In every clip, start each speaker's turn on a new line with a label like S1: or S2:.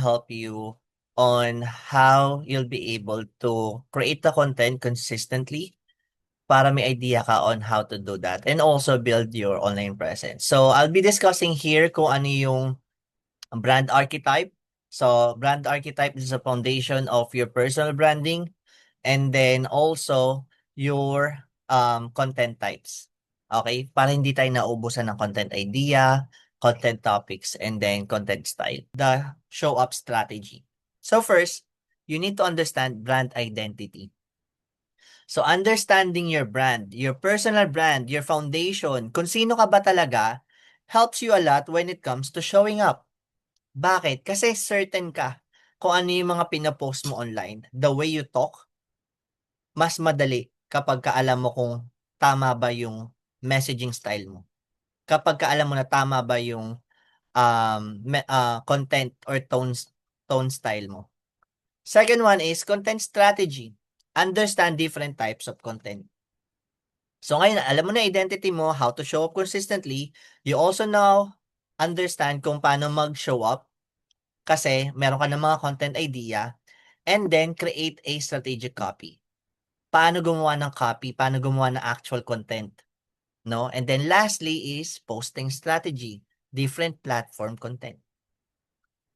S1: help you on how you'll be able to create the content consistently para may idea ka on how to do that and also build your online presence. So, I'll be discussing here kung ano yung brand archetype. So, brand archetype is a foundation of your personal branding and then also your content types. Okay? Para hindi tayo naubusan ng content idea, content topics, and then content style. The show up strategy. So first, you need to understand brand identity. So understanding your brand, your personal brand, your foundation, kung sino ka ba talaga, helps you a lot when it comes to showing up. Bakit? Kasi certain ka kung ano yung mga pinapost mo online. The way you talk, mas madali kapag ka alam mo kung tama ba yung messaging style mo. Kapag ka alam mo na tama ba yung content or tone style mo. Second one is content strategy. Understand different types of content. So ngayon, alam mo na identity mo, how to show up consistently. You also now understand kung paano mag-show up kasi meron ka ng mga content idea and then create a strategic copy. Paano gumawa ng copy, paano gumawa ng actual content, no? And then lastly is posting strategy, different platform content.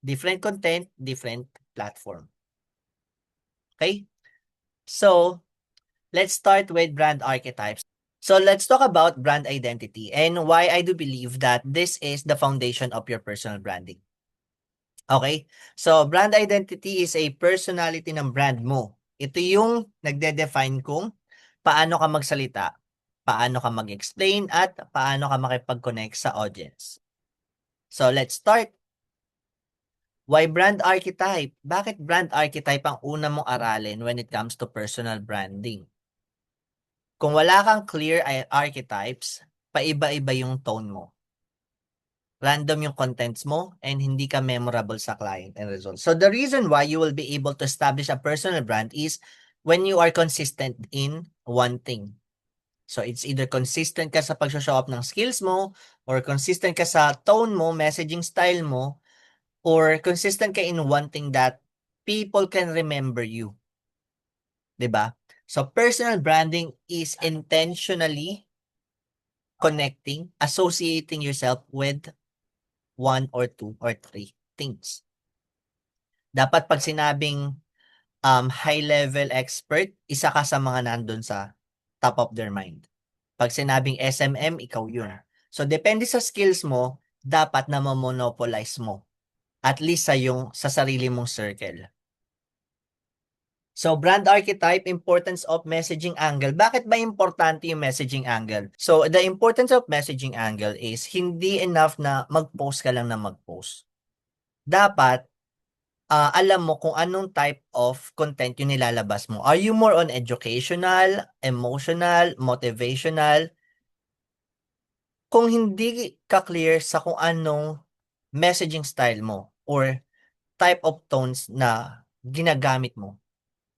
S1: Different content, different platform. Okay? So, let's start with brand archetypes. So, let's talk about brand identity and why I do believe that this is the foundation of your personal branding. Okay? So, brand identity is a personality ng brand mo. Ito yung nagde-define kung paano ka magsalita, paano ka mag-explain, at paano ka makipag-connect sa audience. So, let's start. Why brand archetype? Bakit brand archetype ang una mong aralin when it comes to personal branding? Kung wala kang clear archetypes, paiba-iba yung tone mo. Random yung contents mo and hindi ka memorable sa client and results. So the reason why you will be able to establish a personal brand is when you are consistent in one thing. So it's either consistent ka sa pag-show up ng skills mo or consistent ka sa tone mo, messaging style mo, or consistent ka in one thing that people can remember you. 'Di ba? So personal branding is intentionally connecting, associating yourself with one or two or three things. Dapat pag sinabing high level expert, isa ka sa mga nandun sa top of their mind. Pag sinabing SMM, ikaw yun. So depende sa skills mo, dapat na ma-monopolize mo. At least sa sarili mong circle. So, brand archetype, importance of messaging angle. Bakit ba importante yung messaging angle? So, the importance of messaging angle is hindi enough na mag-post ka lang na mag-post. Dapat, alam mo kung anong type of content yung nilalabas mo. Are you more on educational, emotional, motivational? Kung hindi ka clear sa kung anong messaging style mo or type of tones na ginagamit mo,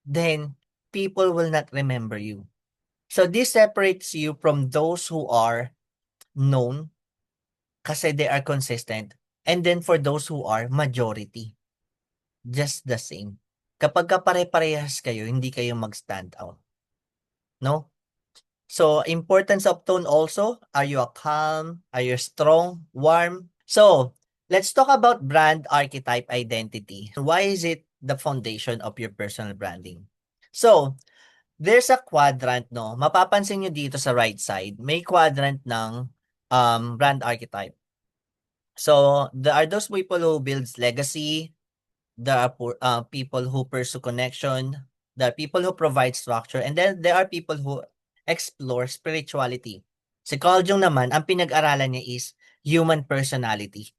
S1: then people will not remember you. So this separates you from those who are known kasi they are consistent. And then for those who are majority, just the same. Kapag pare-parehas kayo, hindi kayo mag-stand out. No? So, importance of tone also. Are you a calm? Are you strong? Warm? So, let's talk about brand archetype identity. Why is it the foundation of your personal branding? So, there's a quadrant, no? Mapapansin nyo dito sa right side, may quadrant ng brand archetype. So, there are those people who builds legacy, there are people who pursue connection, there are people who provide structure, and then there are people who explore spirituality. Si Carl Jung naman, ang pinag-aralan niya is human personality.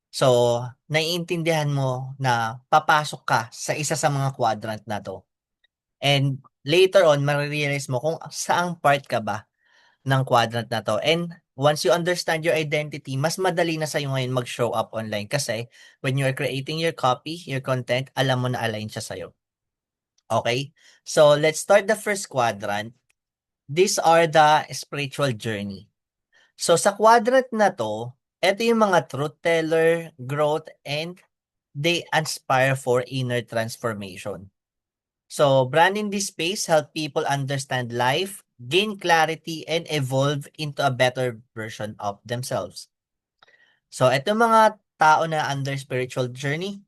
S1: So, naiintindihan mo na papasok ka sa isa sa mga quadrant na to. And later on, marirealize mo kung saang part ka ba ng quadrant na to. And once you understand your identity, mas madali na sa'yo ngayon mag-show up online kasi when you are creating your copy, your content, alam mo na align siya sa'yo. Okay? So, let's start the first quadrant. These are the spiritual journey. So, sa quadrant na to, ito yung mga truth teller, growth, and they aspire for inner transformation. So, branding this space help people understand life, gain clarity, and evolve into a better version of themselves. So, itong mga tao na under spiritual journey,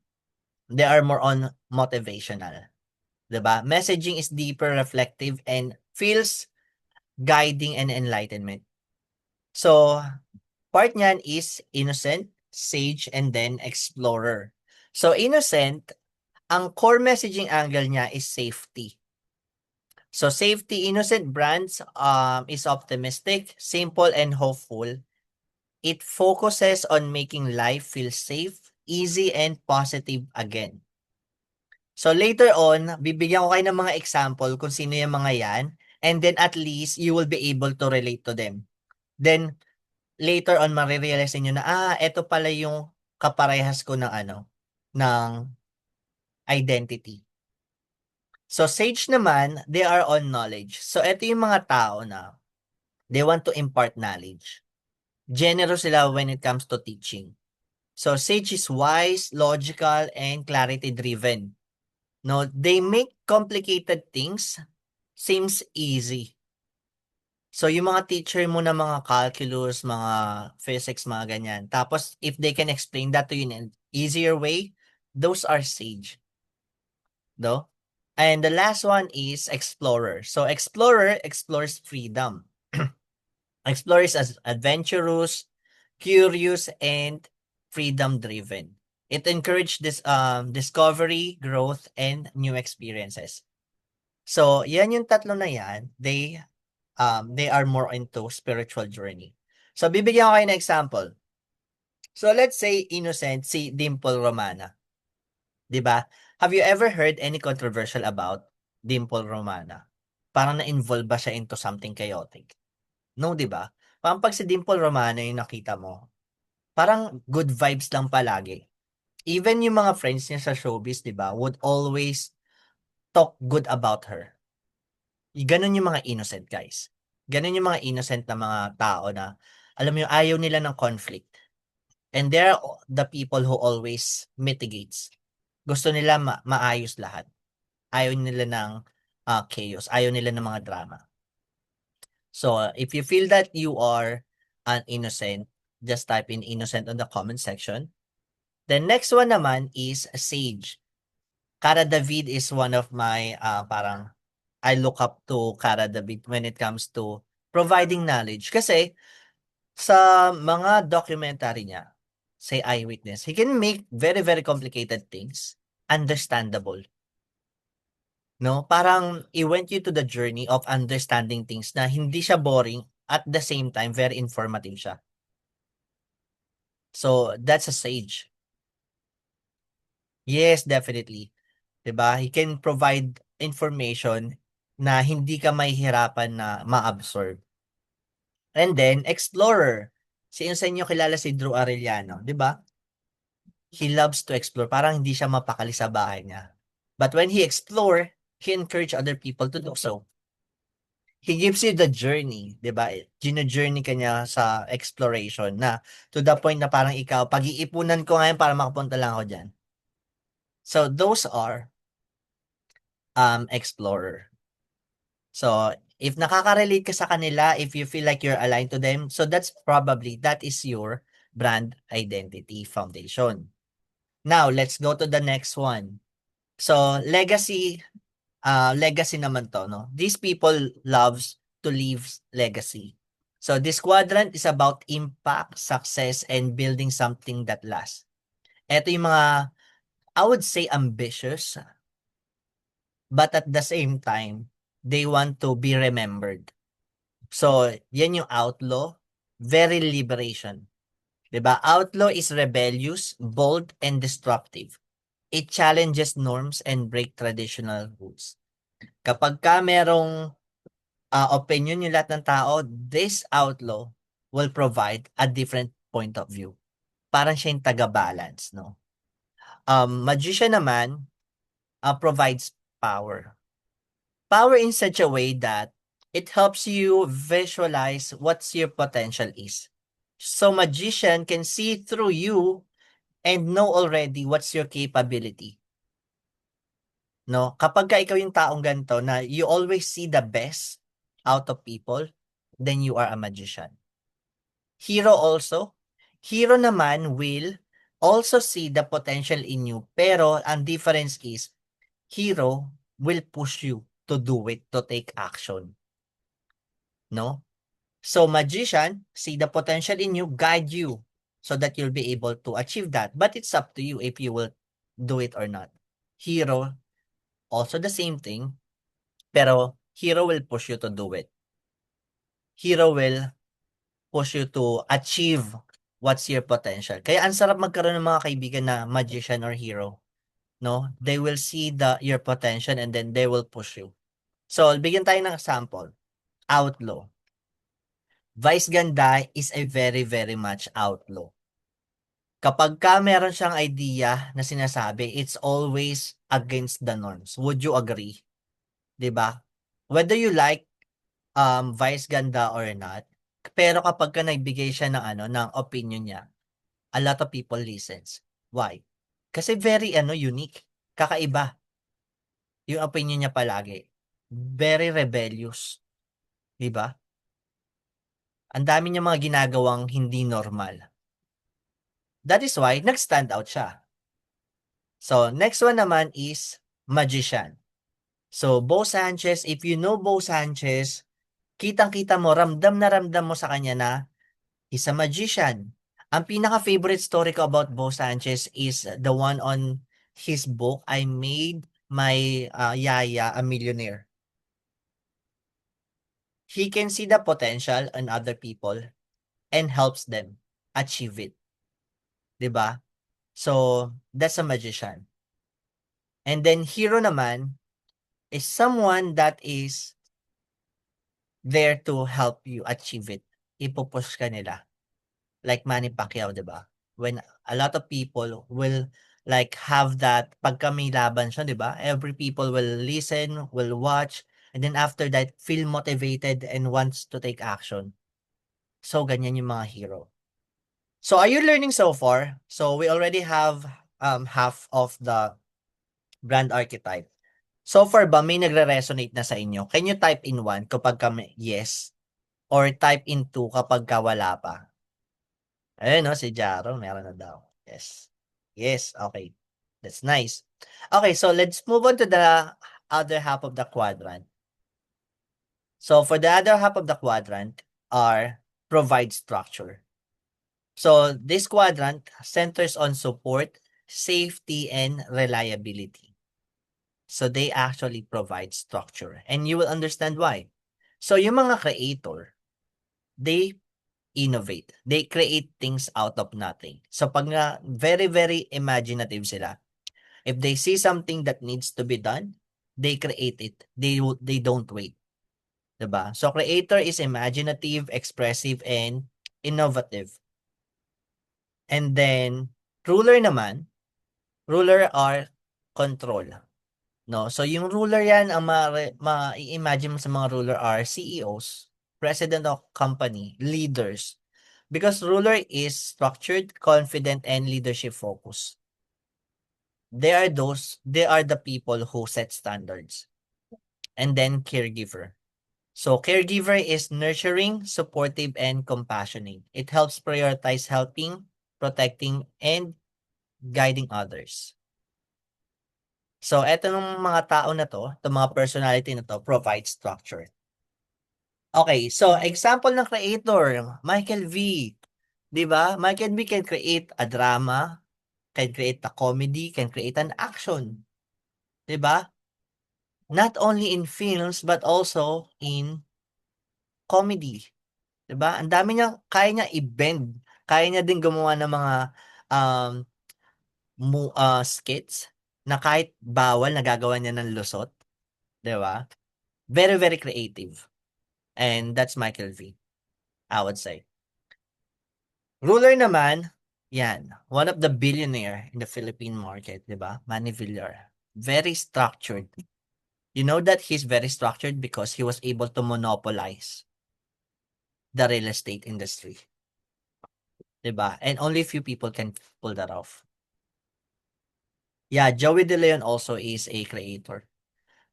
S1: they are more on motivational. 'Di ba? Messaging is deeper, reflective, and feels guiding and enlightenment. So, part niyan is innocent, sage, and then explorer. So, innocent, ang core messaging angle niya is safety. So, safety innocent brands is optimistic, simple, and hopeful. It focuses on making life feel safe, easy, and positive again. So, later on, bibigyan ko kayo ng mga example kung sino yung mga yan, and then at least you will be able to relate to them. Then, later on, marirealize niyo na, eto pala yung kaparehas ko ng ano, ng identity. So, sage naman, they are on knowledge. So, eto yung mga tao na they want to impart knowledge. Generous sila when it comes to teaching. So, sage is wise, logical, and clarity-driven. No, they make complicated things seems easy. So, yung mga teacher mo na mga calculus, mga physics, mga ganyan. Tapos, if they can explain that to you in an easier way, those are sage. No? And the last one is explorer. So, explorer explores freedom. Explorer is as adventurous, curious, and freedom-driven. It encourages this discovery, growth, and new experiences. So, yan yung tatlo na yan, they are more into spiritual journey. So, bibigyan ko kayo ng example. So, let's say innocent si Dimple Romana. 'Di ba? Have you ever heard any controversial about Dimple Romana? Parang na-involve ba siya into something chaotic? No, 'di ba? Parang 'pag si Dimple Romana yung nakita mo, parang good vibes lang palagi. Even yung mga friends niya sa showbiz, 'di ba, would always talk good about her. Gano'n yung mga innocent, guys. Gano'n yung mga innocent na mga tao na, alam mo yung ayaw nila ng conflict. And they're the people who always mitigates. Gusto nila maayos lahat. Ayaw nila ng chaos. Ayaw nila ng mga drama. So, if you feel that you are an innocent, just type in innocent on the comment section. The next one naman is sage. Cara David is one of my parang I look up to Cara David when it comes to providing knowledge. Kasi sa mga documentary niya, say Eyewitness, he can make very, very complicated things understandable. No? Parang i-went you to the journey of understanding things na hindi siya boring, at the same time, very informative siya. So, that's a sage. Yes, definitely. 'Di ba? He can provide information na hindi ka mahihirapan na ma-absorb. And then, explorer. Sino sa inyo kilala si Drew Arellano, 'di ba? He loves to explore. Parang hindi siya mapakali sa bahay niya. But when he explore, he encourage other people to do so. He gives you the journey, 'di ba? Gino-journey ka niya sa exploration na to the point na parang ikaw, pag-iipunan ko ngayon para makapunta lang ako diyan. So those are explorer. So if nakaka-relate ka sa kanila, if you feel like you're aligned to them, so that is your brand identity foundation. Now, let's go to the next one. So legacy naman 'to, no? These people loves to leave legacy. So this quadrant is about impact, success, and building something that lasts. Eto yung mga, I would say ambitious, but at the same time, they want to be remembered. So, yan yung outlaw, very liberation. 'Di ba? Outlaw is rebellious, bold, and destructive. It challenges norms and break traditional rules. Kapag ka merong opinion yung lahat ng tao, this outlaw will provide a different point of view. Parang siya yung taga-balance, no? Magician naman provides power. Power in such a way that it helps you visualize what's your potential is. So magician can see through you and know already what's your capability. No? Kapagka ikaw yung taong ganito na you always see the best out of people, then you are a magician. Hero also. Hero naman will also see the potential in you, pero ang difference is, hero will push you to do it, to take action. No? So magician, see the potential in you, guide you so that you'll be able to achieve that. But it's up to you if you will do it or not. Hero, also the same thing, pero hero will push you to do it. Hero will push you to achieve what's your potential. Kaya ang sarap magkaroon ng mga kaibigan na magician or hero. No? They will see your potential and then they will push you. So, bigyan tayo ng example. Outlaw. Vice Ganda is a very, very much outlaw. Kapagka meron siyang idea na sinasabi, it's always against the norms. Would you agree? 'Di ba? Whether you like Vice Ganda or not, pero kapagka nagbigay siya ng ng opinion niya, a lot of people listens. Why? Kasi very unique, kakaiba yung opinion niya palagi. Very rebellious, 'di ba? Ang dami niyang mga ginagawang hindi normal. That is why nag-stand out siya. So, next one naman is magician. So, Bo Sanchez, if you know Bo Sanchez, kitang-kita mo, ramdam na ramdam mo sa kanya na he's a magician. Ang pinaka-favorite story ko about Bo Sanchez is the one on his book, I Made My Yaya a Millionaire. He can see the potential in other people and helps them achieve it. 'Di ba? So, that's a magician. And then hero naman is someone that is there to help you achieve it. Ipupush ka nila. Like Manny Pacquiao, 'di ba? When a lot of people will like have that pagka may laban siya, 'di ba? Every people will listen, will watch, and then after that feel motivated and wants to take action. So ganyan yung mga hero. So are you learning so far? So we already have half of the brand archetype. So far ba may nagre-resonate na sa inyo? Can you type in 1 kapagka yes or type in 2 kapagka wala pa? Ayun 'no, si Jaro meron na daw. Yes. Yes, okay. That's nice. Okay, so let's move on to the other half of the quadrant. So for the other half of the quadrant are provide structure. So this quadrant centers on support, safety, and reliability. So they actually provide structure. And you will understand why. So yung mga creator, they innovate. They create things out of nothing. So pag nga very, very imaginative sila, if they see something that needs to be done, they create it. They don't wait. 'Di ba? So creator is imaginative, expressive, and innovative. And then ruler naman, ruler are control. No? So yung ruler yan, ang ma-imagine mo sa mga ruler are CEOs, president of company, leaders. Because ruler is structured, confident, and leadership focused. They are the people who set standards. And then caregiver. So caregiver is nurturing, supportive, and compassionate. It helps prioritize helping, protecting, and guiding others. So eto ng mga tao na to, itong mga personality na to, provide structure. Okay, so example ng creator, Michael V. 'Di ba? Michael V can create a drama, can create a comedy, can create an action. 'Di ba? Not only in films but also in comedy. 'Di ba? Ang dami niya, kaya niya i-bend. Kaya niya din gumawa ng mga um skits na kahit bawal nagagawa niya ng lusot, 'di ba? Very, very creative. And that's Michael V, I would say. Ruler naman, yan, one of the billionaire in the Philippine market, 'di ba? Manny Villar. Very structured. You know that he's very structured because he was able to monopolize the real estate industry. 'Di ba? And only few people can pull that off. Yeah, Joey De Leon also is a creator.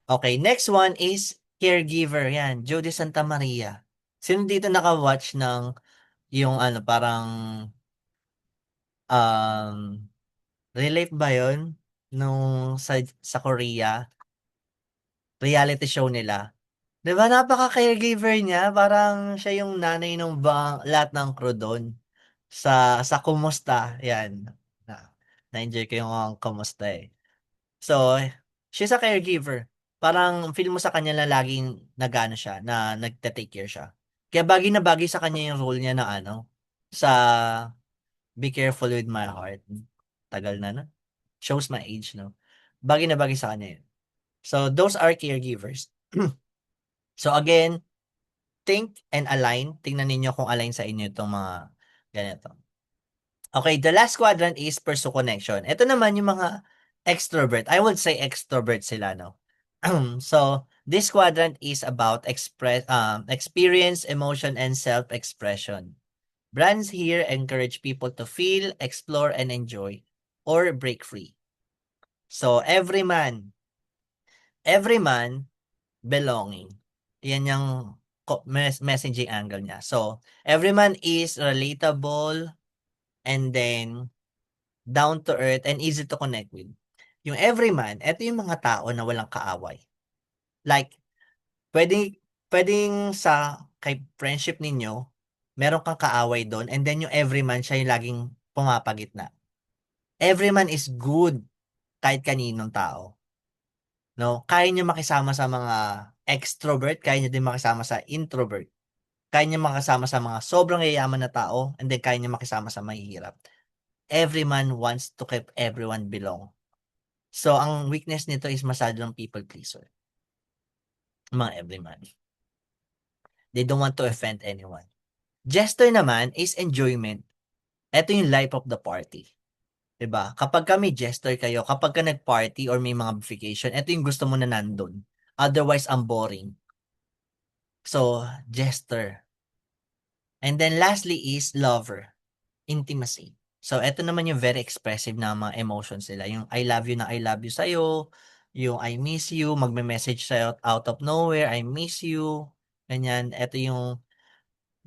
S1: Okay, next one is caregiver. Yan, Jody Santa Maria. Sino dito naka-watch ng yung ano, parang um relate ba 'yun nung sa Korea, reality show nila? 'Di ba napaka-caregiver niya, parang siya yung nanay nung lahat ng crew dun sa Kumusta, 'yan. Na na-enjoy ko yung Kumusta, eh. So, she's a caregiver. Parang feel mo sa kanya na laging nag-aano siya, na nagte-take care siya. Kaya bagay na bagay sa kanya yung role niya na ano, sa Be Careful with My Heart. Tagal na 'no? Shows my age 'no? Bagay na bagay sa kanya yun. So, those are caregivers. So, again, think and align. Tingnan ninyo kung align sa inyo itong mga ganito. Okay, the last quadrant is pursue connection. Ito naman yung mga extrovert. I would say extrovert sila, no? So, this quadrant is about experience, emotion, and self-expression. Brands here encourage people to feel, explore, and enjoy, or break free. So, every man belonging. Yan yung messaging angle niya. So, every man is relatable and then down to earth and easy to connect with. Yung everyman, eto yung mga tao na walang kaaway. Like, pwedeng pwedeng sa kay friendship ninyo, meron kang kaaway dun and then yung everyman siya yung laging pumapagitna. Everyman is good kahit kaninong tao, 'no? Kaya niya makisama sa mga extrovert, kaya niya din makisama sa introvert. Kaya niya makisama sa mga sobrang yayaman na tao and then kaya niya makisama sa mahihirap. Everyman wants to keep everyone belong. So, ang weakness nito is masyadong people pleaser, mga everyman. They don't want to offend anyone. Jester naman is enjoyment. Ito yung life of the party. 'Di ba? Kapag may jester kayo, kapag ka nag-party or may mga vacation, ito yung gusto mo na nandun. Otherwise, ang boring. So, jester. And then lastly is lover. Intimacy. So, eto naman yung very expressive na mga emotions nila. Yung I love you na I love you sa'yo, yung I miss you, magme-message sa'yo out of nowhere, I miss you, ganyan. Eto yung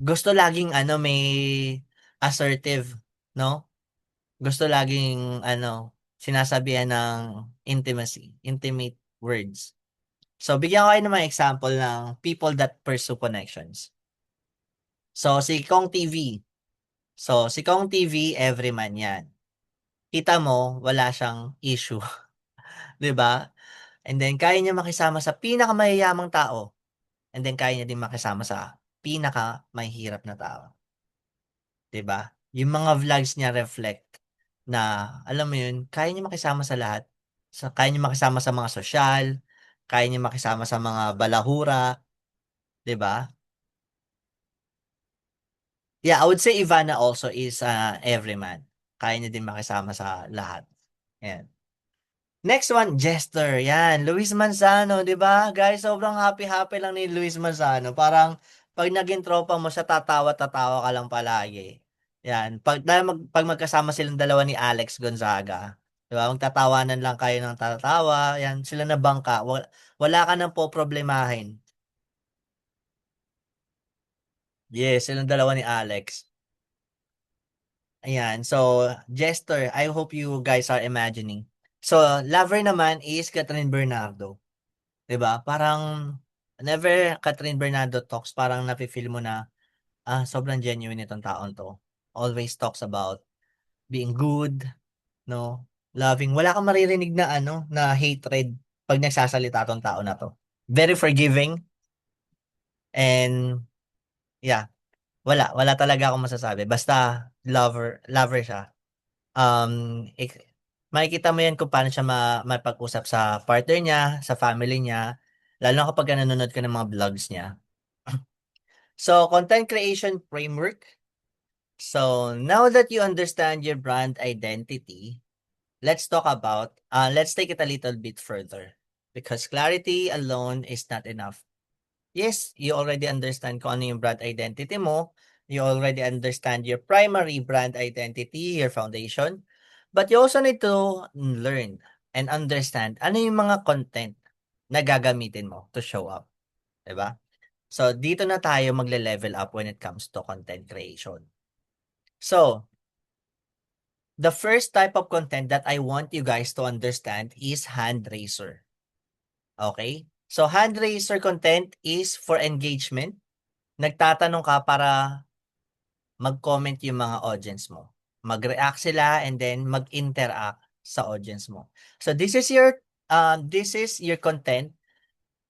S1: gusto laging ano, may assertive, no? Gusto laging ano, sinasabihan ng intimacy, intimate words. So, bigyan ko kayo ng mga example ng people that pursue connections. So, si Kong TV. So, si Kong TV, everyman yan. Kita mo wala siyang issue, 'di ba? And then kaya niya makisama sa pinakamayayamang tao, and then kaya niya din makisama sa pinakamahihirap na tao, 'di ba? Yung mga vlogs niya reflect na alam mo yun, kaya niya makisama sa lahat. Kaya niya makisama sa mga sosyal, kaya niya makisama sa mga balahura, 'di ba? Yeah, I would say Ivana also is everyman. Kaya niya din makisama sa lahat. Ayan. Next one, Jester, 'yan, Luis Manzano, 'di ba? Guys, sobrang happy-happy lang ni Luis Manzano, parang 'pag naging tropa mo siya tatawa-tatawa ka lang palagi. 'Yan, 'pag magkasama silang dalawa ni Alex Gonzaga, 'di ba, magtatawanan lang kayo ng tatawa, 'yan, sila na bangka, wala ka ng poproblemahin. Yes, silang dalawa ni Alex. Ayan, so Jester, I hope you guys are imagining. So, lover naman is Catherine Bernardo. 'Di ba? Parang whenever Catherine Bernardo talks parang nafi-feel mo na, sobrang genuine nitong taong 'to. Always talks about being good, 'no, loving. Wala kang maririnig na ano, na hatred 'pag nagsasalita 'tong tao na 'to. Very forgiving and yeah, wala talaga akong masasabi basta lover lover siya. Makikita mo 'yan kung paano siya makipag-usap sa partner niya, sa family niya, lalo na kapagka nanonood ka ng mga vlogs niya. So, content creation framework. So, now that you understand your brand identity, let's take it a little bit further. Because clarity alone is not enough. Yes, you already understand kung ano yung brand identity mo. You already understand your primary brand identity, your foundation. But you also need to learn. and understand ano yung mga content na gagamitin mo to show up, 'di ba? So, dito na tayo magle-level up when it comes to content creation. So, the first type of content that I want you guys to understand is hand raiser. Okay? So, hand raiser content is for engagement. Nagtatanong ka para mag-comment yung mga audience mo. Mag-react sila and then mag-interact sa audience mo. So, this is your content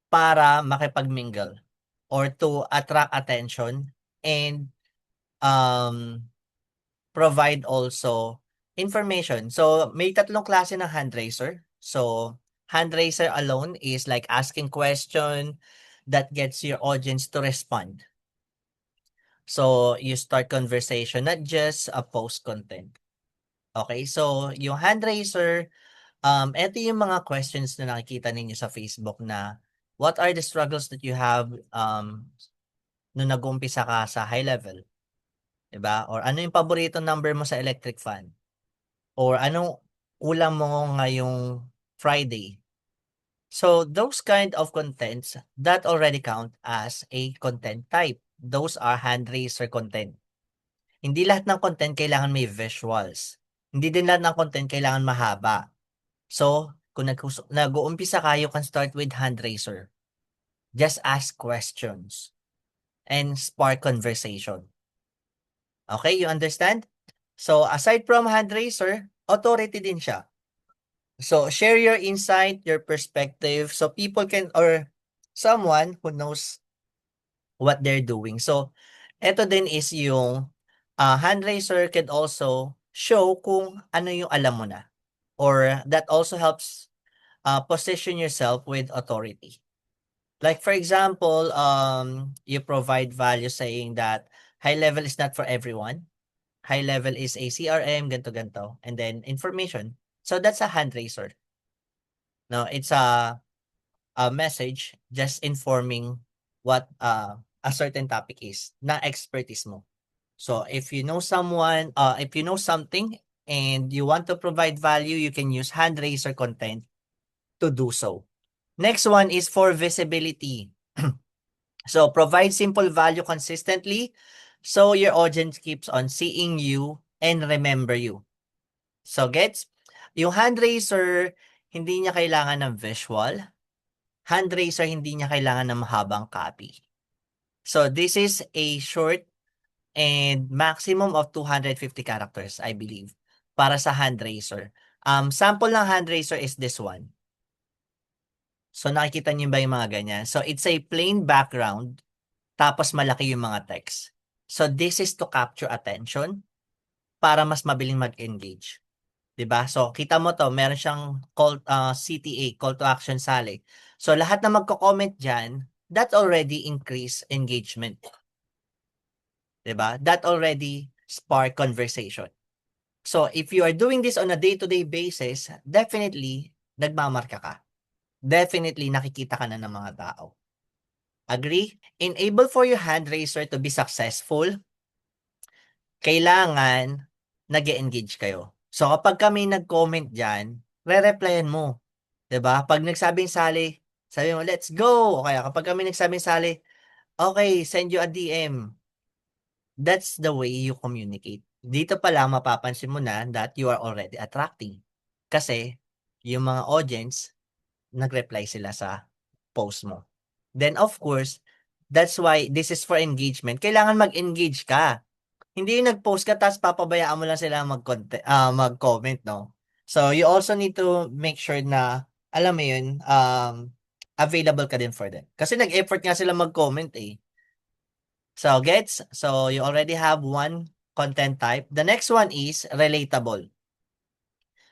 S1: para makipag-mingle or to attract attention and um provide also information. So, may tatlong klase ng hand raiser. So, hand raiser alone is like asking question that gets your audience to respond. So, you start conversation, not just a post content. Okay? So, yung hand raiser, eto yung mga questions na nakikita ninyo sa Facebook na what are the struggles that you have nung nag-umpisa ka sa high level? 'Di ba? Or ano yung paborito number mo sa electric fan? Or anong ulam mo ngayong Friday? So, those kind of contents that already count as a content type. Those are hand raiser content. Hindi lahat ng content kailangan may visuals. Hindi din lahat ng content kailangan mahaba. So, kung nag-uumpisa ka, you can start with hand raiser. Just ask questions and spark conversation. Okay, you understand? So, aside from hand raiser, authority din siya. So, share your insight, your perspective, so people can, or someone who knows what they're doing. So, eto din is yung hand raiser can also show kung ano yung alam mo na. Or that also helps position yourself with authority. Like for example, you provide value saying that high level is not for everyone. High level is a CRM, ganto-ganto, and then information. So that's a hand raiser. No, it's a message just informing what a certain topic is na expertise mo. So if you know someone, if you know something and you want to provide value, you can use hand raiser content to do so. Next one is for visibility. So provide simple value consistently so your audience keeps on seeing you and remember you. So gets? Yung hand raiser, hindi niya kailangan ng visual. Hand raiser, hindi niya kailangan ng mahabang copy. So this is a short and maximum of 250 characters, I believe, para sa hand raiser. Sample ng hand raiser is this one. So nakikita niyo ba yung mga ganyan? So it's a plain background, tapos malaki yung mga text. So this is to capture attention para mas mabiling mag-engage. 'Di ba? So kita mo 'to, meron siyang CTA, call to action sali. So lahat na magko-comment diyan, that already increase engagement. 'Di ba? That already spark conversation. So if you are doing this on a day-to-day basis, definitely nagmamarka ka. Definitely nakikita ka na ng mga tao. Agree? Enable for your hand raiser to be successful, kailangan nag-e-engage kayo. So kapag kami nag-comment diyan, re-replyan mo. 'Di ba? Pag nagsabing sali, sabi mo, "Let's go." O kaya kapag kami nagsabing sali, "Okay, send you a DM." That's the way you communicate. Dito pa lang mapapansin mo na that you are already attracting. Kasi yung mga audience, nag-reply sila sa post mo. Then of course, that's why this is for engagement. Kailangan mag-engage ka. Hindi yung nag-post ka tapos papabayaan mo lang sila mag-comment, no? So you also need to make sure na alam mo yun, available ka din for them. Kasi nag-effort nga sila mag-comment eh. So gets? So you already have one content type. The next one is relatable.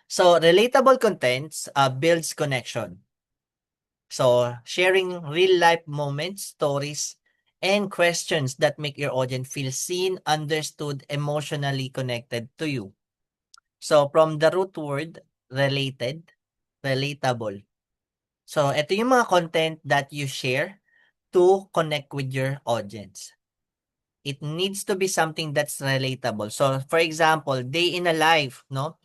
S1: So relatable contents builds connection. So sharing real life moments, stories, and questions that make your audience feel seen, understood, emotionally connected to you. So from the root word related, relatable. So ito yung mga content that you share to connect with your audience. It needs to be something that's relatable. So for example, day in a life, no?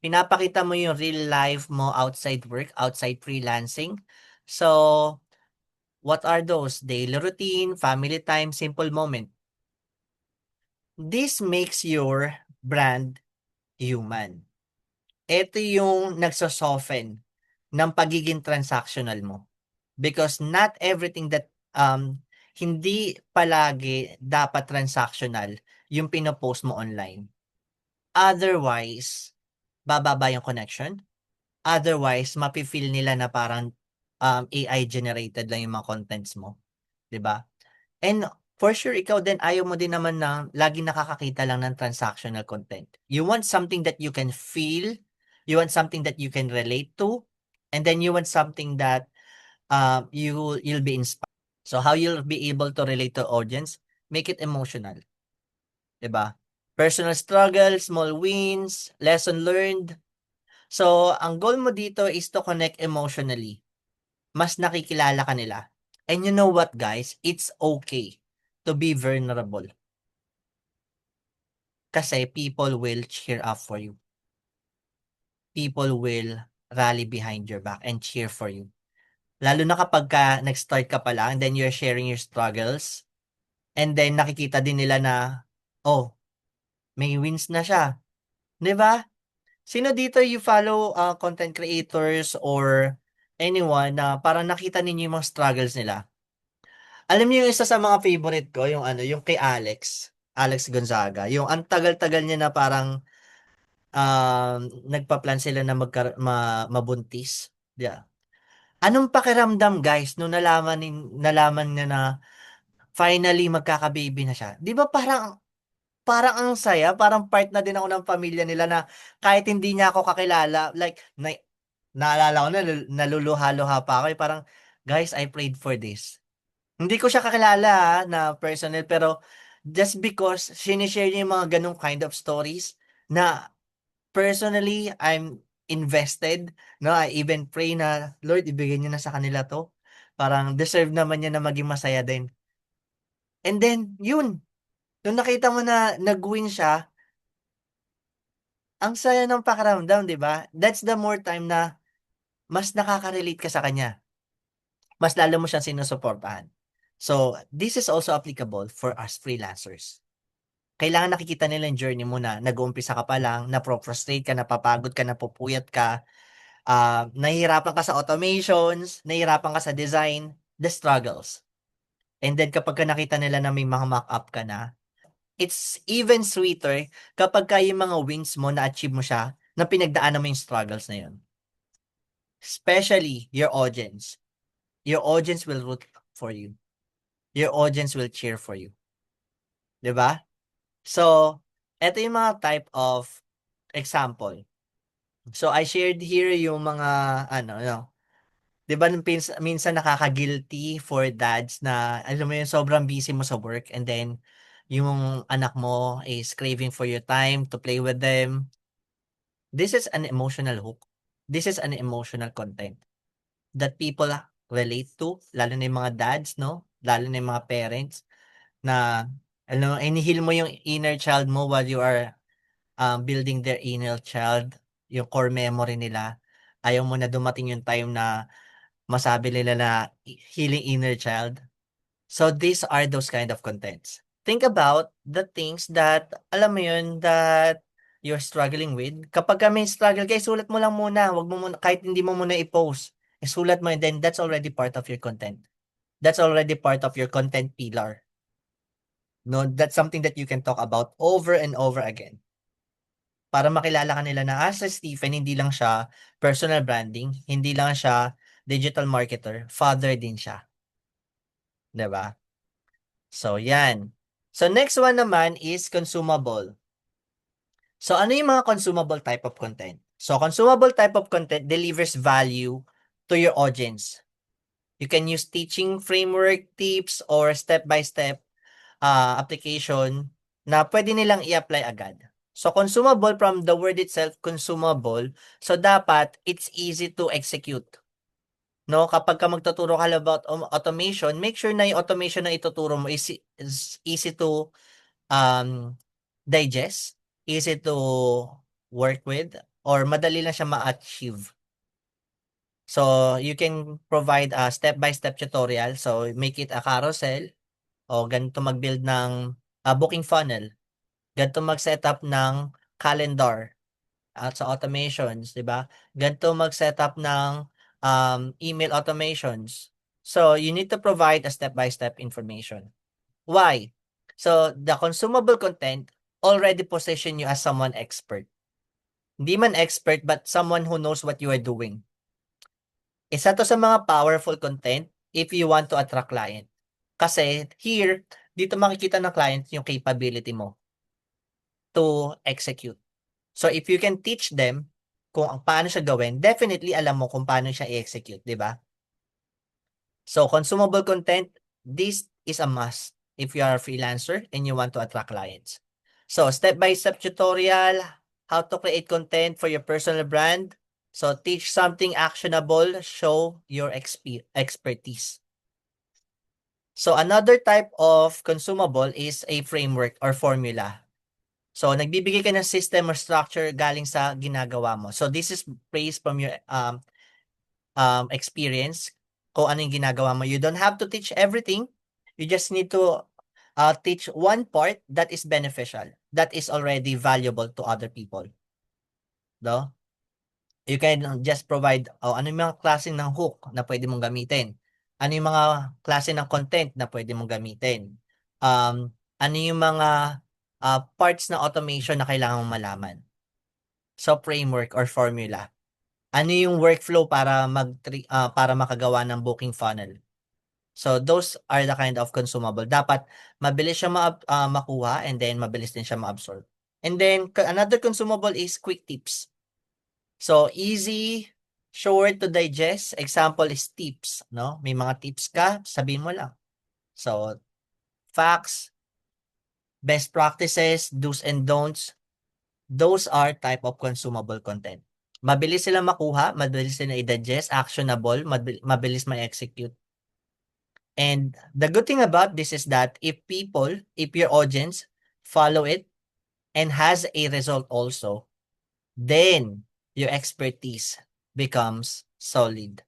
S1: Pinapakita mo yung real life mo outside work, outside freelancing. So, what are those? Daily routine, family time, simple moment. This makes your brand human. Ito yung nagso-soften ng pagiging transactional mo. Because not everything that hindi palagi dapat transactional yung pinopost mo online. Otherwise, bababa yung connection. Otherwise, mapi-feel nila na parang AI generated lang yung mga contents mo, 'di ba? And for sure ikaw din ayaw mo din naman na laging nakakakita lang ng transactional content. You want something that you can feel, you want something that you can relate to, and then you want something that you'll be inspired. So how you'll be able to relate to audience, make it emotional, 'di ba? Personal struggle, small wins, lesson learned. So ang goal mo dito is to connect emotionally. Mas nakikilala ka nila. And you know what, guys? It's okay to be vulnerable. Kasi people will cheer up for you. People will rally behind your back and cheer for you. Lalo na kapagka nag-start ka pa lang, then you're sharing your struggles, and then nakikita din nila na, oh, may wins na siya. 'Di ba? Sino dito you follow content creators or anyone na parang nakita ninyo yung mga struggles nila? Alam niyo yung isa sa mga favorite ko, yung ano, yung kay Alex, Alex Gonzaga. Yung ang tagal-tagal niya na parang nagpa-plan sila na mabuntis. Yeah. Anong pakiramdam guys nung nalaman niya na finally magkaka-baby na siya? 'Di ba parang parang ang saya, parang part na din ako ng pamilya nila na kahit hindi niya ako kakilala, like naalala ko na naluluha-luha pa ako, parang, "Guys, I prayed for this." Hindi ko siya kakilala, na personal, pero just because shine-share niya yung mga gano'ng kind of stories na personally, I'm invested, 'no, I even pray na, "Lord, ibigay niyo na sa kanila 'to." Parang deserve naman niya na maging masaya din. And then yun, nung nakita mo na nag-win siya, ang saya ng pakiramdam, 'di ba? That's the more time na mas nakaka-relate ka sa kanya, mas lalo mo siyang sinusuportahan. So, this is also applicable for us freelancers. Kailangan nakikita nila yung journey mo na nag-uumpisa ka pa lang, napro-frustrate ka, napapagod ka, napupuyat ka, nahihirapan ka sa automations, nahihirapan ka sa design, the struggles. And then kapagka nakita nila na may mga mock-up ka na, it's even sweeter kapagka yung mga wins mo na-achieve mo siya, na pinagdaanan mo yung struggles na yun. Especially your audience. Your audience will root for you. Your audience will cheer for you. 'Di ba? So, eto yung mga type of example. So, I shared here yung mga ano, 'no, 'di ba minsan nakaka-guilty for dads na alam mo yun sobrang busy mo sa work and then yung anak mo is craving for your time to play with them. This is an emotional hook. This is an emotional content that people relate to, lalo na yung mga dads, 'no, lalo na yung mga parents na ano, hinihil mo yung inner child mo while you are building their inner child, yung core memory nila. Ayaw mo na dumating yung time na masabi nila na healing inner child. So these are those kind of contents. Think about the things that, alam mo yun, that you're struggling with. Kapag ka may struggle, guys, sulat mo lang muna. Wag mo muna, kahit hindi mo muna i-post. Isulat mo and then that's already part of your content. That's already part of your content pillar. No, that's something that you can talk about over and over again. Para makilala ka nila na, sa Stephen hindi lang siya personal branding, hindi lang siya digital marketer, father din siya, 'di ba? So, 'yan. So, next one naman is consumable. So, ano yung mga consumable type of content? So, consumable type of content delivers value to your audience. You can use teaching framework, tips, or step-by-step application na pwede nilang i-apply agad. So, consumable from the word itself, consumable. So, dapat it's easy to execute. No, kapag ka magtuturo ka about automation, make sure na yung automation na ituturo mo is easy to um digest, easy to work with, or madali lang siya ma-achieve. So, you can provide a step-by-step tutorial. So, make it a carousel o ganito mag-build ng booking funnel. Ganito mag-setup ng calendar at sa automations, 'di ba? Ganito mag-setup ng email automations. So, you need to provide a step-by-step information. Why? So, the consumable content already position you as someone expert. Hindi man expert, but someone who knows what you are doing. Isa to sa mga powerful content if you want to attract client. Kasi here, dito makikita ng client yung capability mo to execute. So if you can teach them kung paano siya gawin, definitely alam mo kung paano siya i-execute, 'di ba? So consumable content, this is a must if you are a freelancer and you want to attract clients. So step-by-step tutorial, how to create content for your personal brand. So teach something actionable, show your expertise. So another type of consumable is a framework or formula. So nagbibigay ka ng system or structure galing sa ginagawa mo. So this is praised from your experience kung ano yung ginagawa mo. You don't have to teach everything. You just need to teach one part that is beneficial, that is already valuable to other people. No? You can just provide ano yung mga klase ng hook na pwede mong gamitin. Ano yung mga klase ng content na pwede mong gamitin. Ano yung mga parts ng automation na kailangan mong malaman. So framework or formula. Ano yung workflow para para makagawa ng booking funnel. So those are the kind of consumable. Dapat mabilis siya makuha and then mabilis din siya ma-absorb. And then another consumable is quick tips. So easy, short to digest. Example is tips, no? May mga tips ka, sabihin mo lang. So facts, best practices, do's and don'ts. Those are type of consumable content. Mabilis sila makuha, mabilis sila i-digest, actionable, mabilis ma-execute. And the good thing about this is that if your audience follow it and has a result also, then your expertise becomes solid.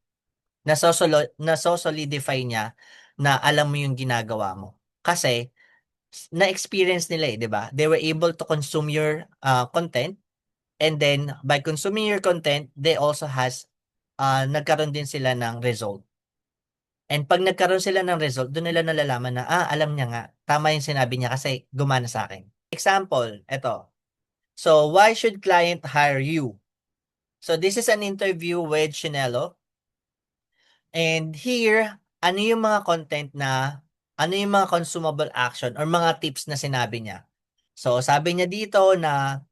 S1: Nasosolidify niya na alam mo yung ginagawa mo. Kasi, na-experience nila 'di ba? They were able to consume your content, and then by consuming your content, they also nagkaroon din sila ng result. And pag nagkaroon sila ng result, doon nila nalalaman na, alam niya nga, tama yung sinabi niya kasi gumana sa akin. Example, eto. So, why should client hire you? So, this is an interview with Chinelo. And here, ano yung mga content ano yung mga consumable action or mga tips na sinabi niya? So, sabi niya dito na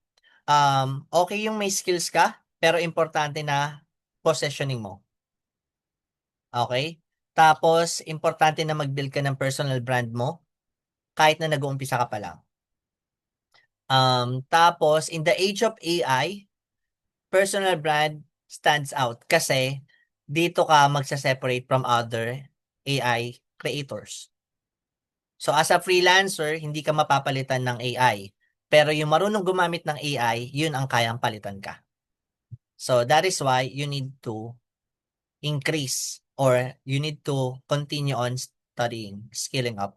S1: okay yung may skills ka, pero importante na positioning mo. Okay? Tapos, importante na mag-build ka ng personal brand mo kahit na nag-uumpisa ka pa lang. Tapos, in the age of AI, personal brand stands out kasi dito ka magsa-separate from other AI creators. So, as a freelancer, hindi ka mapapalitan ng AI. Pero yung marunong gumamit ng AI, yun ang kayang palitan ka. So, that is why you need to increase or you need to continue on studying, skilling up.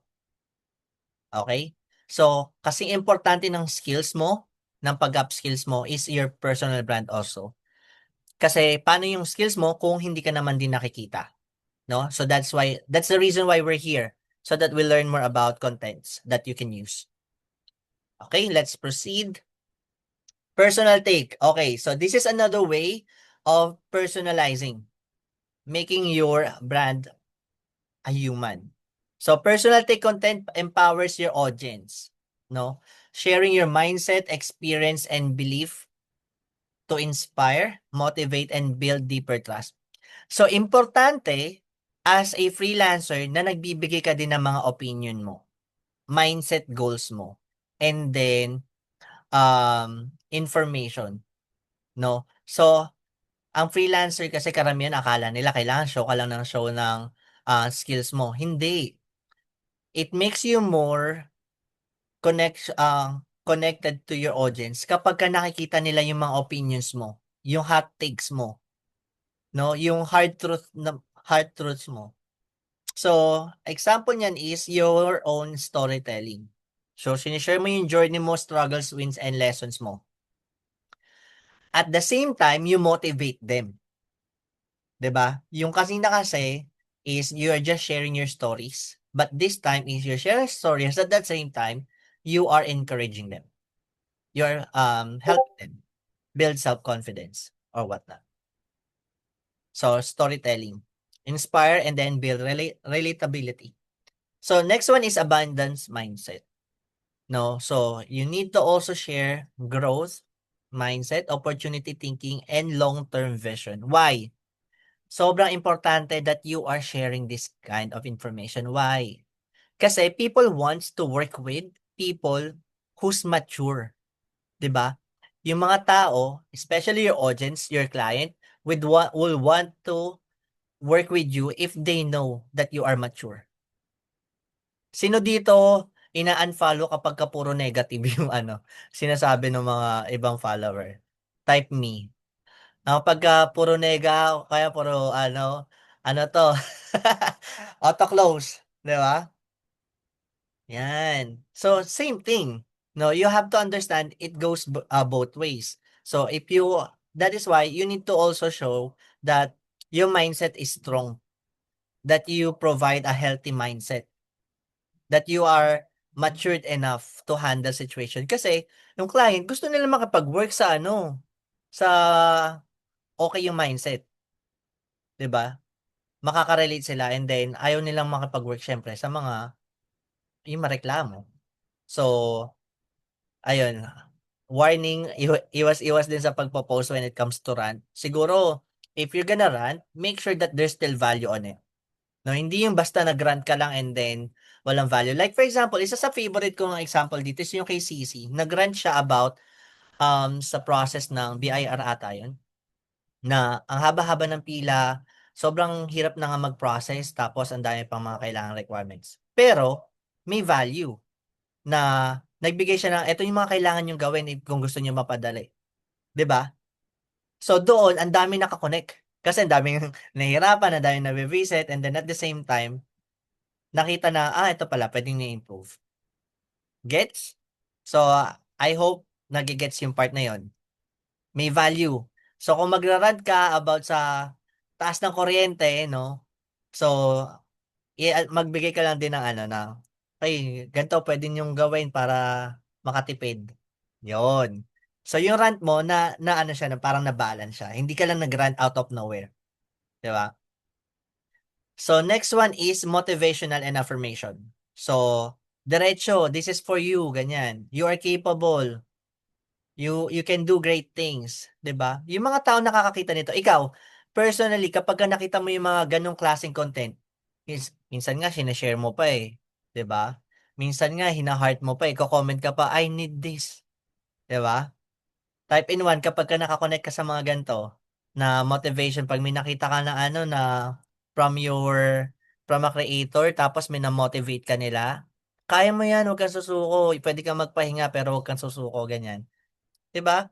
S1: Okay? So, kasi importante ng skills mo, ng pag-up skills mo is your personal brand also. Kasi paano yung skills mo kung hindi ka naman din nakikita, no? So that's the reason why we're here, so that we learn more about contents that you can use. Okay, let's proceed. Personal take. Okay, so this is another way of personalizing, making your brand a human. So personal take content empowers your audience, no? Sharing your mindset, experience, and belief to inspire, motivate, and build deeper trust. So importante as a freelancer na nagbibigay ka din ng mga opinion mo, mindset goals mo, and then information, no? So ang freelancer kasi karamihan akala nila kailangan show ka lang ng show ng skills mo. Hindi. It makes you more connected to your audience kapag ka nakikita nila yung mga opinions mo. yung hot takes mo, no? Yung hard truths mo. So, example niyan is your own storytelling. So, sinishare mo yung journey mo, struggles, wins, and lessons mo. At the same time, you motivate them. 'Di ba? Yung kasi is you are just sharing your stories. But this time is you're sharing stories at the same time, you are encouraging them. You're helping them build self-confidence or whatnot. So, storytelling. Inspire and then build relatability. So, next one is abundance mindset. No? So, you need to also share growth mindset, opportunity thinking, and long-term vision. Why? Sobrang importante that you are sharing this kind of information. Why? Kasi people wants to work with people who's mature, 'di ba? Yung mga tao, especially your audience, your client, will want to work with you if they know that you are mature. Sino dito ina-unfollow kapagka puro negative yung sinasabi ng mga ibang follower? Type me. Pagka puro nega o kaya puro ano 'to, auto close, 'di ba? 'Yan. So, same thing, no, you have to understand it goes both ways. So, that is why you need to also show that your mindset is strong, that you provide a healthy mindset, that you are matured enough to handle situation. Kasi yung client gusto nila makipag-work sa okay yung mindset, 'di ba? Makaka-relate sila and then ayaw nilang makipag-work siyempre sa mga yung mareklamo. So, ayun, warning, iwas-iwas din sa pagpo-post when it comes to rant. Siguro, if you're gonna rant, make sure that there's still value on it. No, hindi yung basta nag-rant ka lang and then walang value. Like for example, isa sa favorite kong example dito is yung kay Cici. Nag-rant siya about sa process ng BIR ata yun. Na ang haba-haba ng pila, sobrang hirap na nga mag-process tapos ang dami pang mga kailangang requirements. Pero may value na nagbigay siya ng, "Eto yung mga kailangan niyong gawin kung gusto niyo mapadali." 'Di ba? So doon ang daming naka-connect. Kasi ang daming nahihirapan, ang daming navi-visit and then at the same time, nakita na, ito pala puwedeng i-improve. Gets? So, I hope nage-gets yung part na yun. May value. So, kung magra-rant ka about sa taas ng kuryente 'no, so, magbigay ka lang din ng na, "Ay, ganito puwede niyong gawin para makatipid." 'Yon. So, yung rant mo na siya, na parang na-balance siya, hindi ka lang nag-rant out of nowhere, 'di ba? So, next one is motivational and affirmation. So, diretso, "This is for you," ganyan. "You are capable." You can do great things, 'di ba? Yung mga taong nakakakita nito, ikaw, personally kapagka nakita mo yung mga gano'ng klaseng content, minsan nga shine-share mo pa, 'di ba? Minsan nga hina-heart mo pa, iko-comment ka pa, "I need this." 'Di ba? Type in one kapagka naka-connect ka sa mga ganito, na motivation 'pag may nakita ka na na from your from a creator tapos mina-motivate ka nila, "Kaya mo 'yan, 'wag kang susuko, puwede kang magpahinga pero 'wag kang susuko." Ganyan, 'di ba?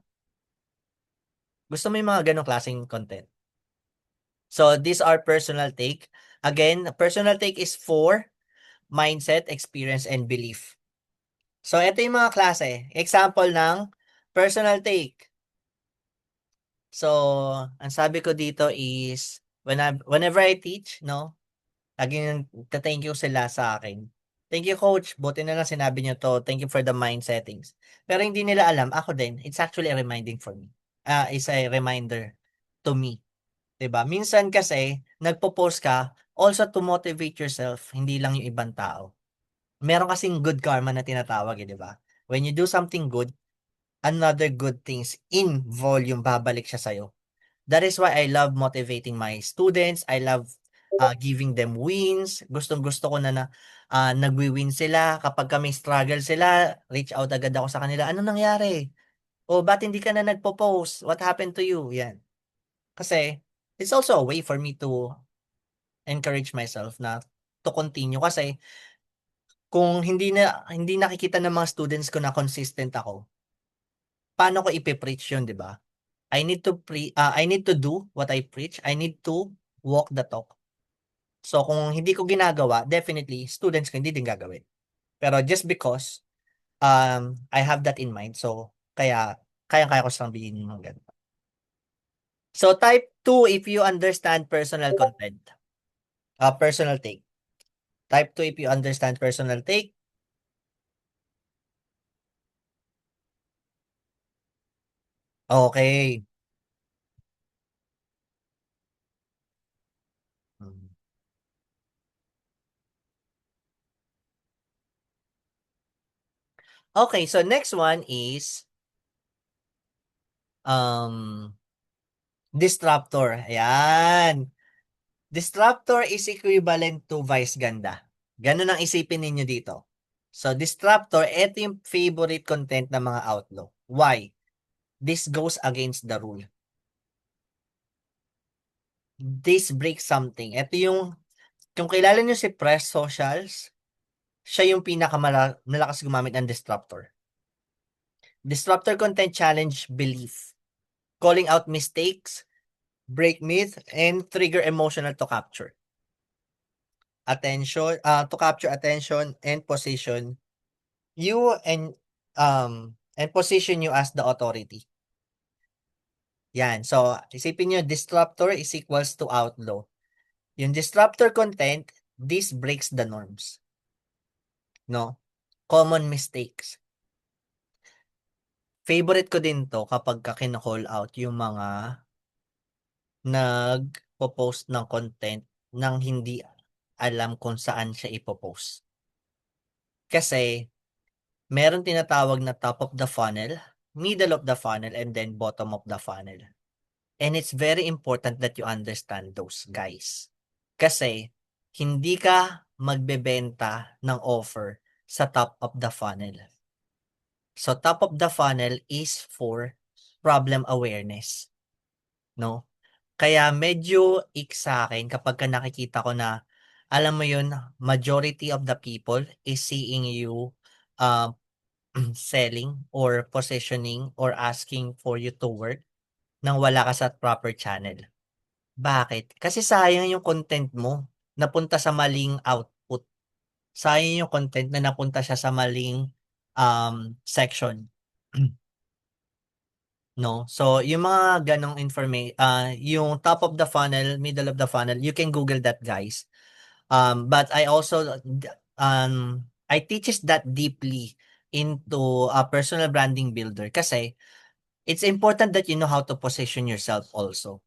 S1: Gusto mo yung mga gano'ng klaseng content? So, these are personal take. Again, personal take is for mindset, experience, and belief. So, eto yung mga klase. Example ng personal take. So, ang sabi ko dito is whenever I teach 'no, laging nagte-thank you sila sa akin. "Thank you coach, buti na lang sinabi niyo 'to. Thank you for the mind settings." Pero hindi nila alam, ako din, it's actually a reminding for me. Is a reminder to me. 'Di ba? Minsan kasi nagpo-post ka also to motivate yourself, hindi lang yung ibang tao. Meron kasing good karma na tinatawag, 'di ba? When you do something good, another good things in volume babalik siya sa'yo. That is why I love motivating my students. I love, giving them wins. Gustong-gusto ko na nagwi-win sila. Kapagka may struggle sila, reach out agad ako sa kanila, "Anong nangyari? Oh, ba't hindi ka na nagpo-post? What happened to you?" 'Yan. Kasi it's also a way for me to encourage myself na to continue kasi kung hindi nakikita ng mga students ko na consistent ako, paano ko ipe-preach yun, 'di ba? I need to do what I preach. I need to walk the talk. So kung hindi ko ginagawa, definitely students ko hindi din gagawin. Pero just because I have that in mind, so kaya kayang-kaya ko silang bigyan ng mga ganun. So type 2 if you understand personal content. Personal take. Type 2 if you understand personal take. Okay. Mm. Okay, so next one is um disruptor. Ayan. Disruptor is equivalent to vice ganda. Ganun ang isipin ninyo dito. So disruptor, ito yung favorite content ng mga outlaw. Why? This goes against the rule. This breaks something. Ito yung kung kilala niyo si Press Socials, siya yung malakas gumamit ng disruptor. Disruptor content challenge belief, calling out mistakes, break myth, and trigger emotional to capture attention, to capture attention and position you and position you as the authority. Yan. So, isipin niyo disruptor is equals to outlaw. Yung disruptor content, this breaks the norms. No? Common mistakes. Favorite ko din 'to kapagka kino-call out yung mga nagpo-post ng content ng hindi alam kung saan siya ipo-post. Kasi meron tinatawag na top of the funnel, middle of the funnel, and then bottom of the funnel. And it's very important that you understand those, guys. Kasi hindi ka magbebenta ng offer sa top of the funnel. So top of the funnel is for problem awareness, no? Kaya medyo sa'kin kapagka nakikita ko na, alam mo yun, majority of the people is seeing you, uh, selling or positioning or asking for you to work nang wala ka sa proper channel. Bakit? Kasi sayang yung content mo, napunta sa maling output. Sayang yung content na napunta siya sa maling, section. No? So, yung mga gano'ng yung top of the funnel, middle of the funnel, you can Google that, guys. But I also, I teaches that deeply into a personal branding builder kasi it's important that you know how to position yourself also.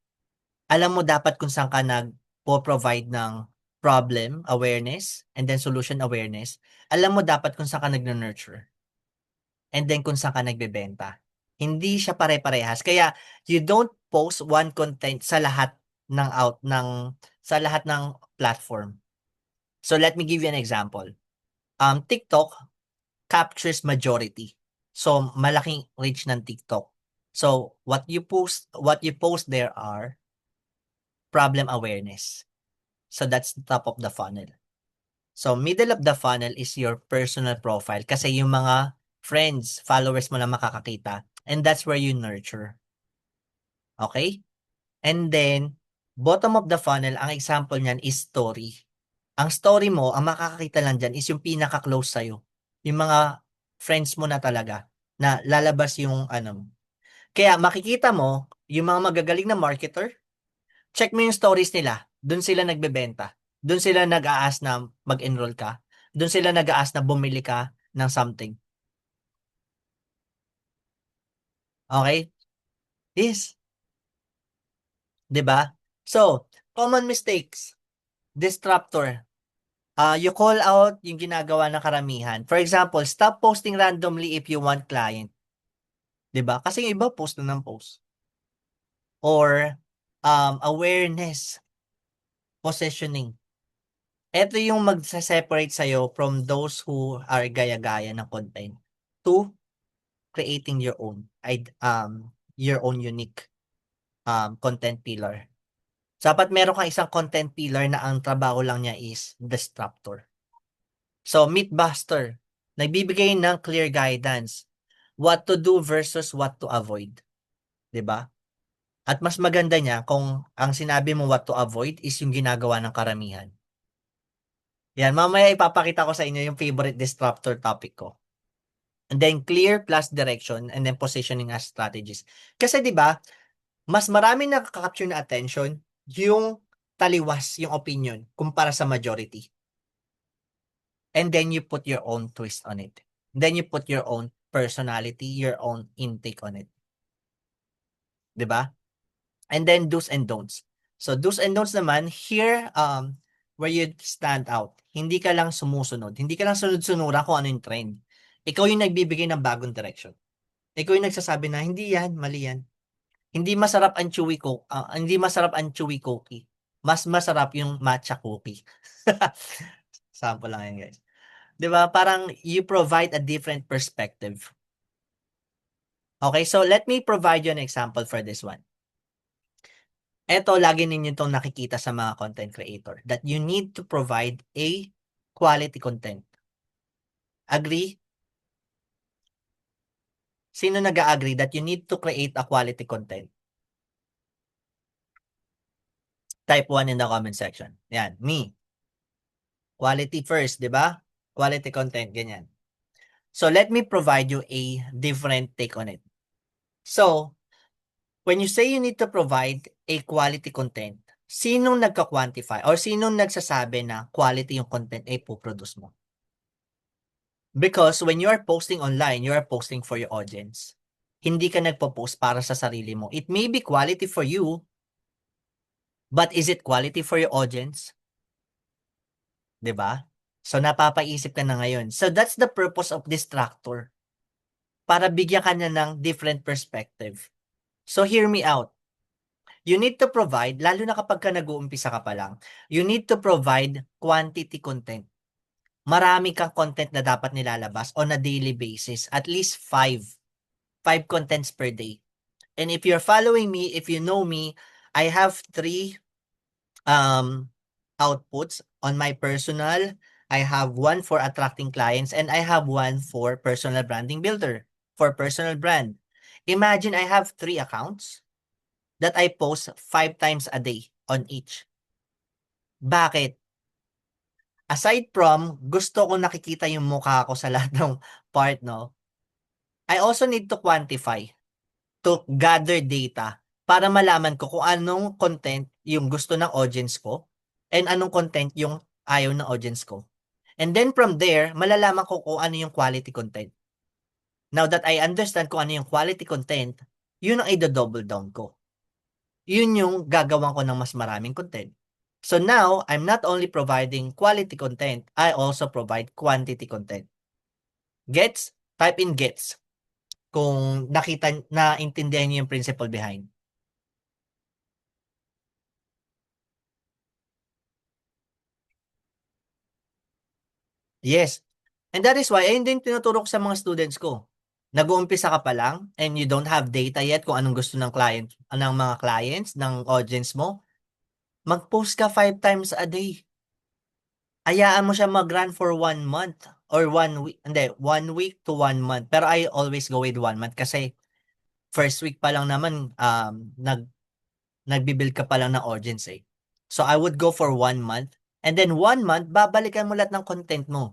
S1: Alam mo dapat kung saan ka nagpo-provide ng problem awareness and then solution awareness. Alam mo dapat kung saan ka nurture and then kung saan ka nagbebenta. Hindi siya pare-parehas. Kaya you don't post one content sa lahat ng platform. So let me give you an example. TikTok captures majority. So malaking reach ng TikTok. So what you post there are problem awareness. So that's the top of the funnel. So middle of the funnel is your personal profile kasi yung mga friends, followers mo lang makakakita and that's where you nurture. Okay? And then bottom of the funnel, ang example niyan is story. Ang story mo, ang makakakita lang diyan is yung pinaka-close sa'yo. Yung mga friends mo na talaga na lalabas yung ano. Kaya makikita mo yung mga magagaling na marketer, check mo yung stories nila, dun sila nagbebenta. Dun sila nag-a-ask na mag-enroll ka. Dun sila nag-a-ask na bumili ka ng something. Okay? Yes, 'di ba? So, common mistakes, disruptor. You call out yung ginagawa ng karamihan. For example, stop posting randomly if you want client, 'di ba? Kasi yung iba post na ng post. Or awareness, positioning. Ito yung magse-separate sa'yo from those who are gaya-gaya ng content to creating your own unique, content pillar. Dapat meron kang isang content pillar na ang trabaho lang niya is disruptor. So, Mythbuster, nagbibigay ng clear guidance, what to do versus what to avoid, 'di ba? At mas maganda niya kung ang sinabi mo what to avoid is yung ginagawa ng karamihan. Yan, mamaya ipapakita ko sa inyo yung favorite disruptor topic ko. And then clear plus direction and then positioning as strategies. Kasi 'di ba, mas maraming nakaka-capture na attention yung taliwas yung opinion kumpara sa majority. And then you put your own twist on it. Then you put your own personality, your own intake on it. 'Di ba? And then do's and don'ts. So do's and don'ts naman, here where you stand out. Hindi ka lang sumusunod. Hindi ka lang sunod-sunuran kung ano yung trend. Ikaw yung nagbibigay ng bagong direction. Ikaw yung nagsasabi na hindi yan, mali yan. Hindi masarap ang chewy cookie. Mas masarap yung matcha cookie. Sample lang yan, guys. 'Di ba? Parang you provide a different perspective. Okay, so let me provide you an example for this one. Eto, lagi ninyo 'tong nakikita sa mga content creator that you need to provide a quality content. Agree? Sino nag-a-agree that you need to create a quality content? Type 1 in the comment section. Yan, me. Quality first, 'di ba? Quality content, ganyan. So let me provide you a different take on it. So, when you say you need to provide a quality content, sinong nagka-quantify or sinong nagsasabi na quality yung content ay po-produce mo? Because when you are posting online, you are posting for your audience. Hindi ka nagpo-post para sa sarili mo. It may be quality for you, but is it quality for your audience? 'Di ba? So napapaisip ka na ngayon. So that's the purpose of Distractor. Para bigyan ka niya ng different perspective. So hear me out. You need to provide, lalo na kapag ka nag-uumpisa ka pa lang, you need to provide quantity content. Marami kang content na dapat nilalabas on a daily basis. At least 5. 5 contents per day. And if you're following me, if you know me, I have 3 outputs on my personal. I have 1 for attracting clients and I have 1 for personal branding builder, for personal brand. Imagine I have 3 accounts that I post 5 times a day on each. Bakit? Aside from gusto ko nakikita yung mukha ko sa lahat ng part, no? I also need to quantify, to gather data para malaman ko kung anong content yung gusto ng audience ko and anong content yung ayaw ng audience ko. And then from there, malalaman ko kung ano yung quality content. Now that I understand kung ano yung quality content, yun ang i-double down ko. Yun yung gagawan ko ng mas maraming content. So now, I'm not only providing quality content, I also provide quantity content. Gets? Type in gets. Kung naintindihan niyo yung principle behind. Yes. And that is why, ayun din tinuturo ko sa mga students ko. Nag-uumpisa ka pa lang and you don't have data yet kung anong gusto ng client, ng mga clients, ng audience mo, mag-post ka 5 times a day. Hayaan mo siya mag-run for 1 month or 1 week, hindi, 1 week to 1 month. Pero I always go with 1 month kasi first week pa lang naman, nagbi-build ka pa lang ng audience eh. So I would go for 1 month and then 1 month, babalikan mo lahat ng content mo.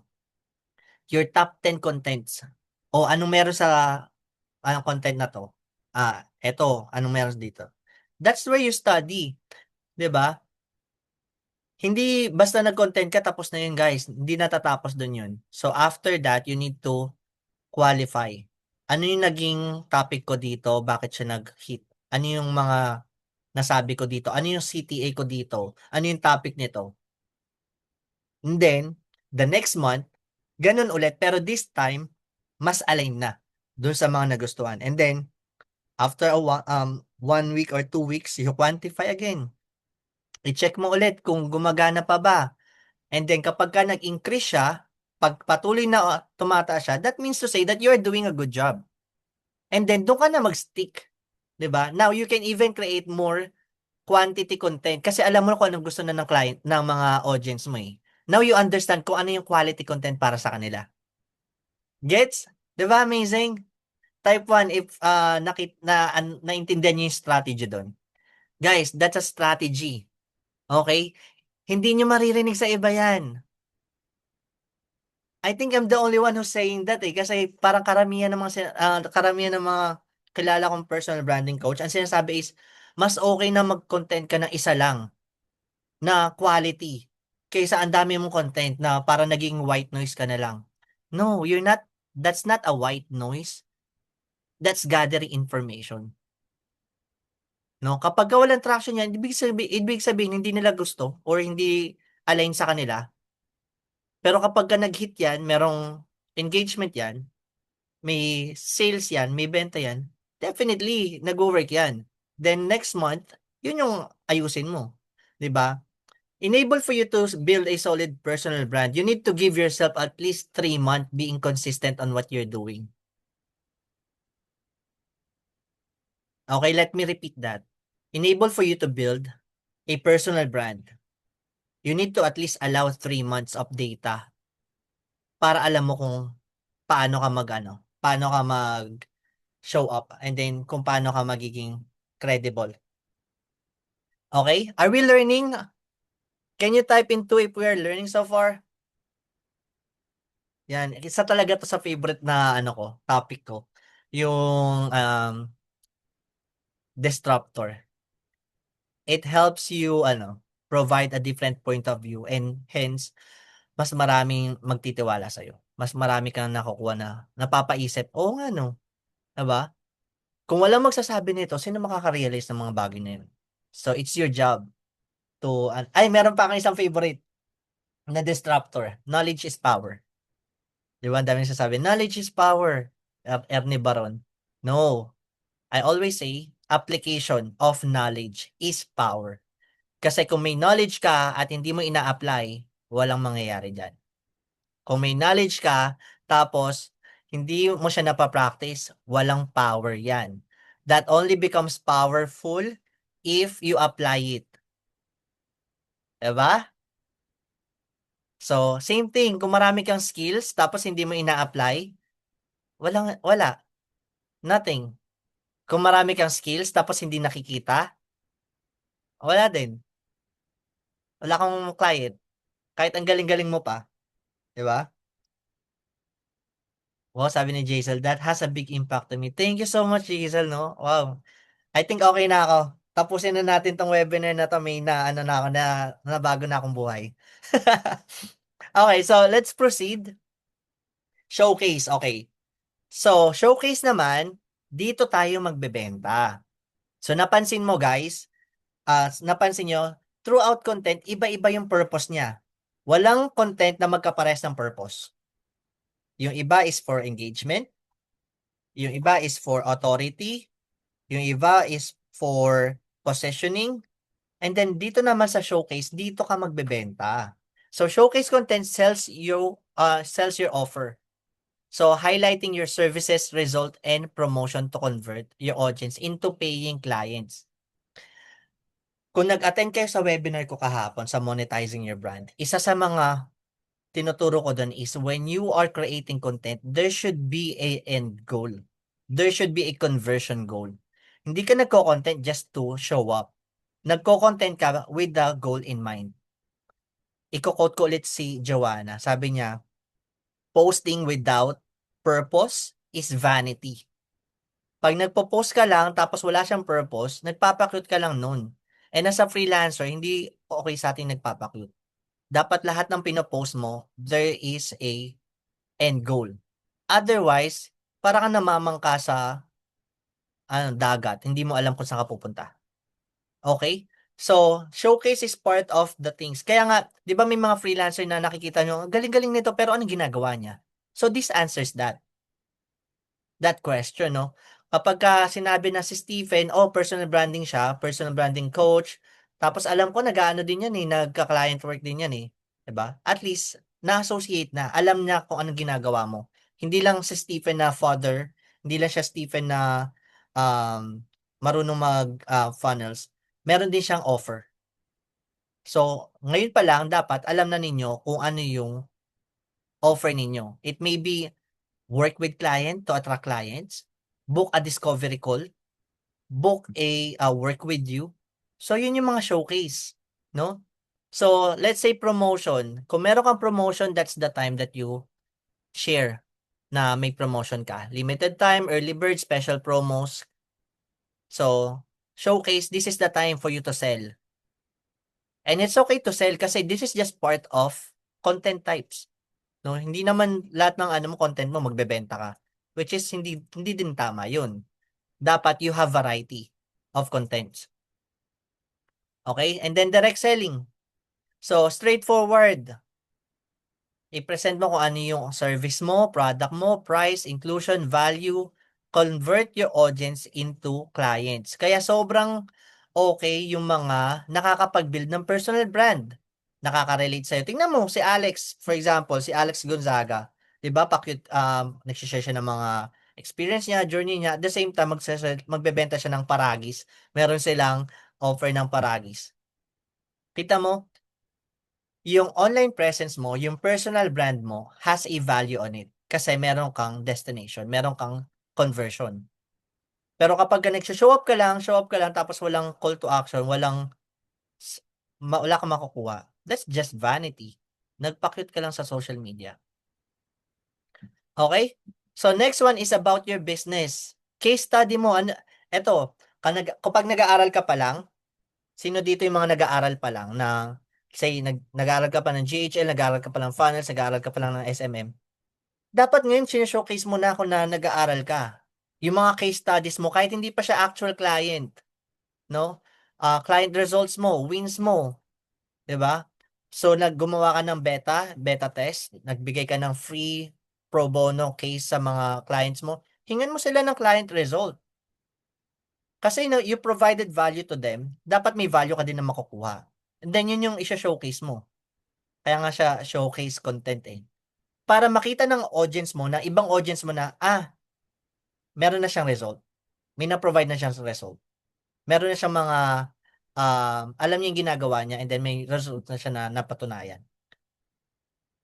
S1: Your top 10 contents. O anong meron sa anong content na to? Eto, anong meron dito? That's where you study. 'Di ba? Hindi basta nag-content ka tapos na yun guys. Hindi natatapos dun yun. So after that, you need to qualify. Ano yung naging topic ko dito? Bakit siya nag-hit? Ano yung mga nasabi ko dito? Ano yung CTA ko dito? Ano yung topic nito? And then, the next month, ganun ulit. Pero this time, mas align na dun sa mga nagustuhan. And then, after 1 week or 2 weeks, you quantify again. I-check mo ulit kung gumagana pa ba. And then, kapag ka nag-increase siya, pag patuloy na tumataas siya, that means to say that you're doing a good job. And then, doon ka na mag-stick. 'Di ba? Now, you can even create more quantity content kasi alam mo na kung anong gusto na ng client, ng mga audience mo eh. Now, you understand kung ano yung quality content para sa kanila. Gets? 'Di ba amazing? Type 1 if naintindihan niyo yung strategy doon. Guys, that's a strategy. Okay? Hindi nyo maririnig sa iba yan. I think I'm the only one who's saying that, eh, kasi parang karamihan ng mga kilala kong personal branding coach, ang sinasabi is, mas okay na mag-content ka ng isa lang na quality kaysa ang dami mong content na parang naging white noise ka na lang. No, that's not a white noise. That's gathering information. No, kapagka walang traction yan, ibig sabihin hindi nila gusto or hindi align sa kanila. Pero kapagka nag-hit yan, merong engagement yan, may sales yan, may benta yan, definitely nagwo-work yan. Then next month, yun yung ayusin mo, 'di ba? Enable for you to build a solid personal brand, you need to give yourself at least 3 months being consistent on what you're doing. Okay, let me repeat that. Enable for you to build a personal brand, you need to at least allow 3 months of data para alam mo kung paano ka mag-show up and then kung paano ka magiging credible. Okay? Are we learning? Can you type in 2 if we are learning so far? Yan, isa talaga 'to sa favorite na ano ko, topic ko, yung, disruptor. It helps you ano, provide a different point of view and hence mas maraming magtitiwala sa'yo. Mas marami kang nakukuha na napapaisip, "Oo nga 'no." 'Di ba? Kung walang magsasabi nito, sino makaka-realize ng mga bagay na yun? So, it's your job to ay meron pa akong isang favorite na disruptor, knowledge is power. 'Di ba ang daming nagsasabi, "Knowledge is power." Ernie Baron. No, I always say, application of knowledge is power. Kasi kung may knowledge ka at hindi mo ina-apply, walang mangyayari diyan. Kung may knowledge ka, tapos hindi mo siya napa-practice, walang power 'yan. That only becomes powerful if you apply it. 'Di ba? So, same thing, kung marami kang skills tapos hindi mo ina-apply, wala, nothing. Kung marami kang skills tapos hindi nakikita, wala din. Wala kang client, kahit ang galing-galing mo pa, 'di ba? Wow, sabi ni Jaisal, "That has a big impact to me." Thank you so much, Jaisal 'no. Wow, I think okay na ako. Tapusin na natin 'tong webinar na 'to, may naano na ako, na nabago na akong buhay. Okay, so let's proceed. Showcase, okay. So, showcase naman, dito tayo magbebenta. So, napansin niyo, throughout content, iba-iba yung purpose niya. Walang content na magkaparehas ng purpose. Yung iba is for engagement, yung iba is for authority, yung iba is for positioning, and then dito naman sa showcase, dito ka magbebenta. So, showcase content sells your offer. So, highlighting your services, result, and promotion to convert your audience into paying clients. Kung nag-attend kayo sa webinar ko kahapon sa monetizing your brand, isa sa mga tinuturo ko dun is when you are creating content, there should be a end goal. There should be a conversion goal. Hindi ka nagko-content just to show up. Nagko-content ka with the goal in mind. Iko-quote ko ulit si Joanna. Sabi niya, posting without purpose is vanity. Pag nagpo-post ka lang tapos wala siyang purpose, nagpapa-cute ka lang nun. And as a freelancer, hindi okay sa ating nagpapa-cute. Dapat lahat ng pino-post mo, there is a end goal. Otherwise, para kang namamangka sa dagat, hindi mo alam kung saan ka pupunta. Okay? So, showcase is part of the things. Kaya nga, 'di ba may mga freelancer na nakikita nyo, galing-galing nito pero anong ginagawa niya? So, this answers that question, no? Kapagka sinabi na si Stephen, oh, personal branding siya, personal branding coach, tapos alam ko nag-aano din yan eh, nagka-client work din yan eh, 'di ba? At least na-associate na, alam niya kung anong ginagawa mo. Hindi lang si Stephen na father, hindi lang siya Stephen na marunong mag funnels. Meron din siyang offer. So, ngayon pa lang dapat alam na ninyo kung ano yung offer ninyo. It may be work with client to attract clients, book a discovery call, book a work with you, So, yun yung mga showcase, no? So, let's say promotion. Kung meron kang promotion, that's the time that you share na may promotion ka. Limited time, early bird, special promos. So, showcase, this is the time for you to sell. And it's okay to sell kasi this is just part of content types. No, hindi naman lahat ng ano mo content mo magbebenta ka. Which is hindi din tama 'yun. Dapat you have variety of contents. Okay? And then direct selling. So, straightforward. I-present mo kung ano yung service mo, product mo, price, inclusion, value, convert your audience into clients. Kaya sobrang okay yung mga nakakapag-build ng personal brand. Nakaka-relate sa'yo. Tingnan mo si Alex, for example, si Alex Gonzaga. 'Di ba? Nagse-share siya ng mga experience niya, journey niya. At the same time, magbebenta siya ng paragis. Meron silang offer ng paragis. Kita mo, yung online presence mo, yung personal brand mo has a value on it kasi meron kang destination, meron kang conversion. Pero kapag show up ka lang tapos walang call to action, s wala kang makukuha, that's just vanity. Nagpa-cute ka lang sa social media, okay? So next one is about your business. Case study mo, eto, kapag nag-aaral ka pa lang, sino dito yung mga nag-aaral pa lang na say nag-aaral ka pa ng GHL, nag-aaral ka pa ng funnels, nag-aaral ka pa lang ng SMM. Dapat ngayon shine-showcase mo na kung na nag-aaral ka. Yung mga case studies mo kahit hindi pa siya actual client, 'no? Client results mo, wins mo, 'di ba? So gumawa ka ng beta test, nagbigay ka ng free pro bono case sa mga clients mo, hingan mo sila ng client result. Kasi no, you provided value to them, dapat may value ka din na makukuha. And then yun yung isho-showcase mo. Kaya nga siya showcase content, eh. Para makita ng audience mo na ibang audience mo na, meron na siyang result. May na-provide na siyang result. Meron na siyang mga, alam niya yung ginagawa niya and then may result na siya na napatunayan.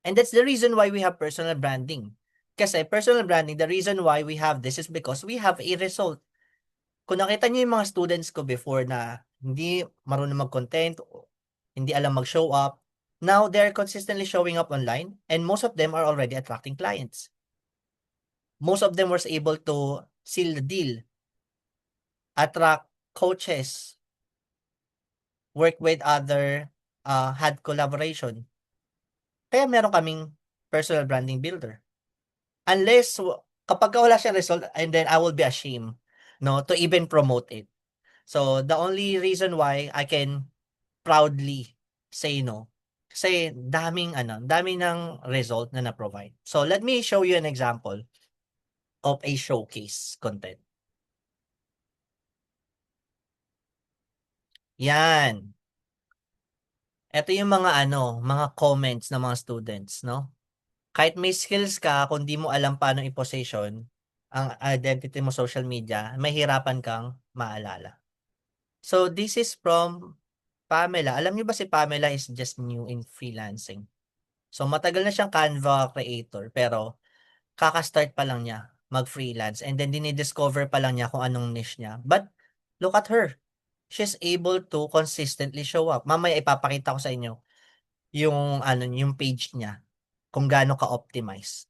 S1: And that's the reason why we have personal branding. Kasi personal branding, the reason why we have this is because we have a result. Kung nakita niyo yung mga students ko before na hindi marunong mag-content, hindi alam mag-show up, now they're consistently showing up online and most of them are already attracting clients. Most of them was able to seal the deal, attract coaches, work with other, had collaboration. Kaya meron kaming personal branding builder. Unless kapag wala siyang result and then I will be ashamed, no, to even promote it. So, the only reason why I can proudly say no, kasi dami ng result na na-provide. So, let me show you an example of a showcase content. Yan. Ito yung mga comments ng mga students, 'no? Kahit may skills ka, kung di mo alam paano i-position ang identity mo social media, mahihirapan kang maalala. So, this is from Pamela. Alam niyo ba si Pamela is just new in freelancing. So, matagal na siyang Canva creator, pero kaka-start pa lang niya mag-freelance and then dini-discover pa lang niya kung anong niche niya. But look at her. She's able to consistently show up. Mamaya ipapakita ko sa inyo yung page niya kung gaano ka-optimize.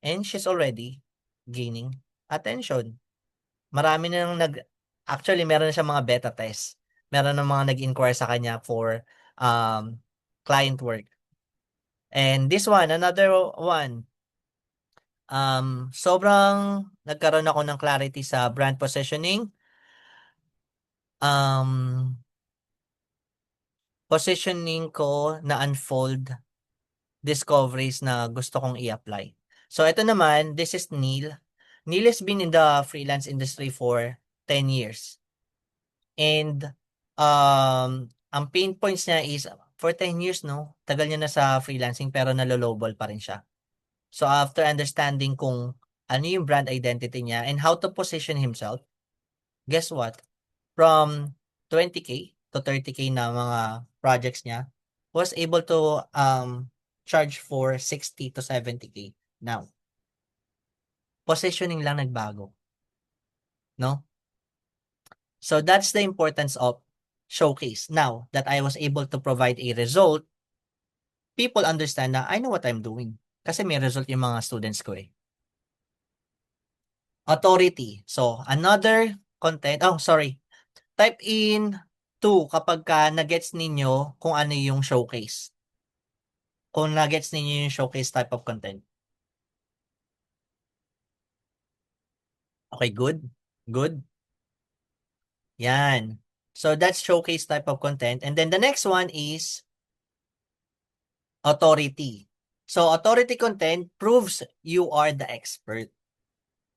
S1: And she's already gaining attention. Marami na actually meron na siyang mga beta test. Meron ng mga nag-inquire sa kanya for client work. And this one, another one, sobrang nagkaroon ako ng clarity sa brand positioning. Positioning ko na unfold discoveries na gusto kong i-apply. So ito naman, this is Neil. Neil has been in the freelance industry for 10 years. And ang pain points niya is for 10 years, no? Tagal niya na sa freelancing pero nalolowball pa rin siya. So after understanding kung ano yung brand identity niya and how to position himself, guess what? From 20K to 30K na mga projects niya, was able to charge for 60 to 70K now. Positioning lang nagbago, no? So that's the importance of showcase. Now that I was able to provide a result, people understand na I know what I'm doing. Kasi may result yung mga students ko eh. Authority. So, another content. Oh, sorry. Type in 2 kapag na-gets ninyo kung ano yung showcase. Kung na-gets ninyo yung showcase type of content. Okay, good. Good. Yan. So, that's showcase type of content. And then the next one is authority. So, authority content proves you are the expert.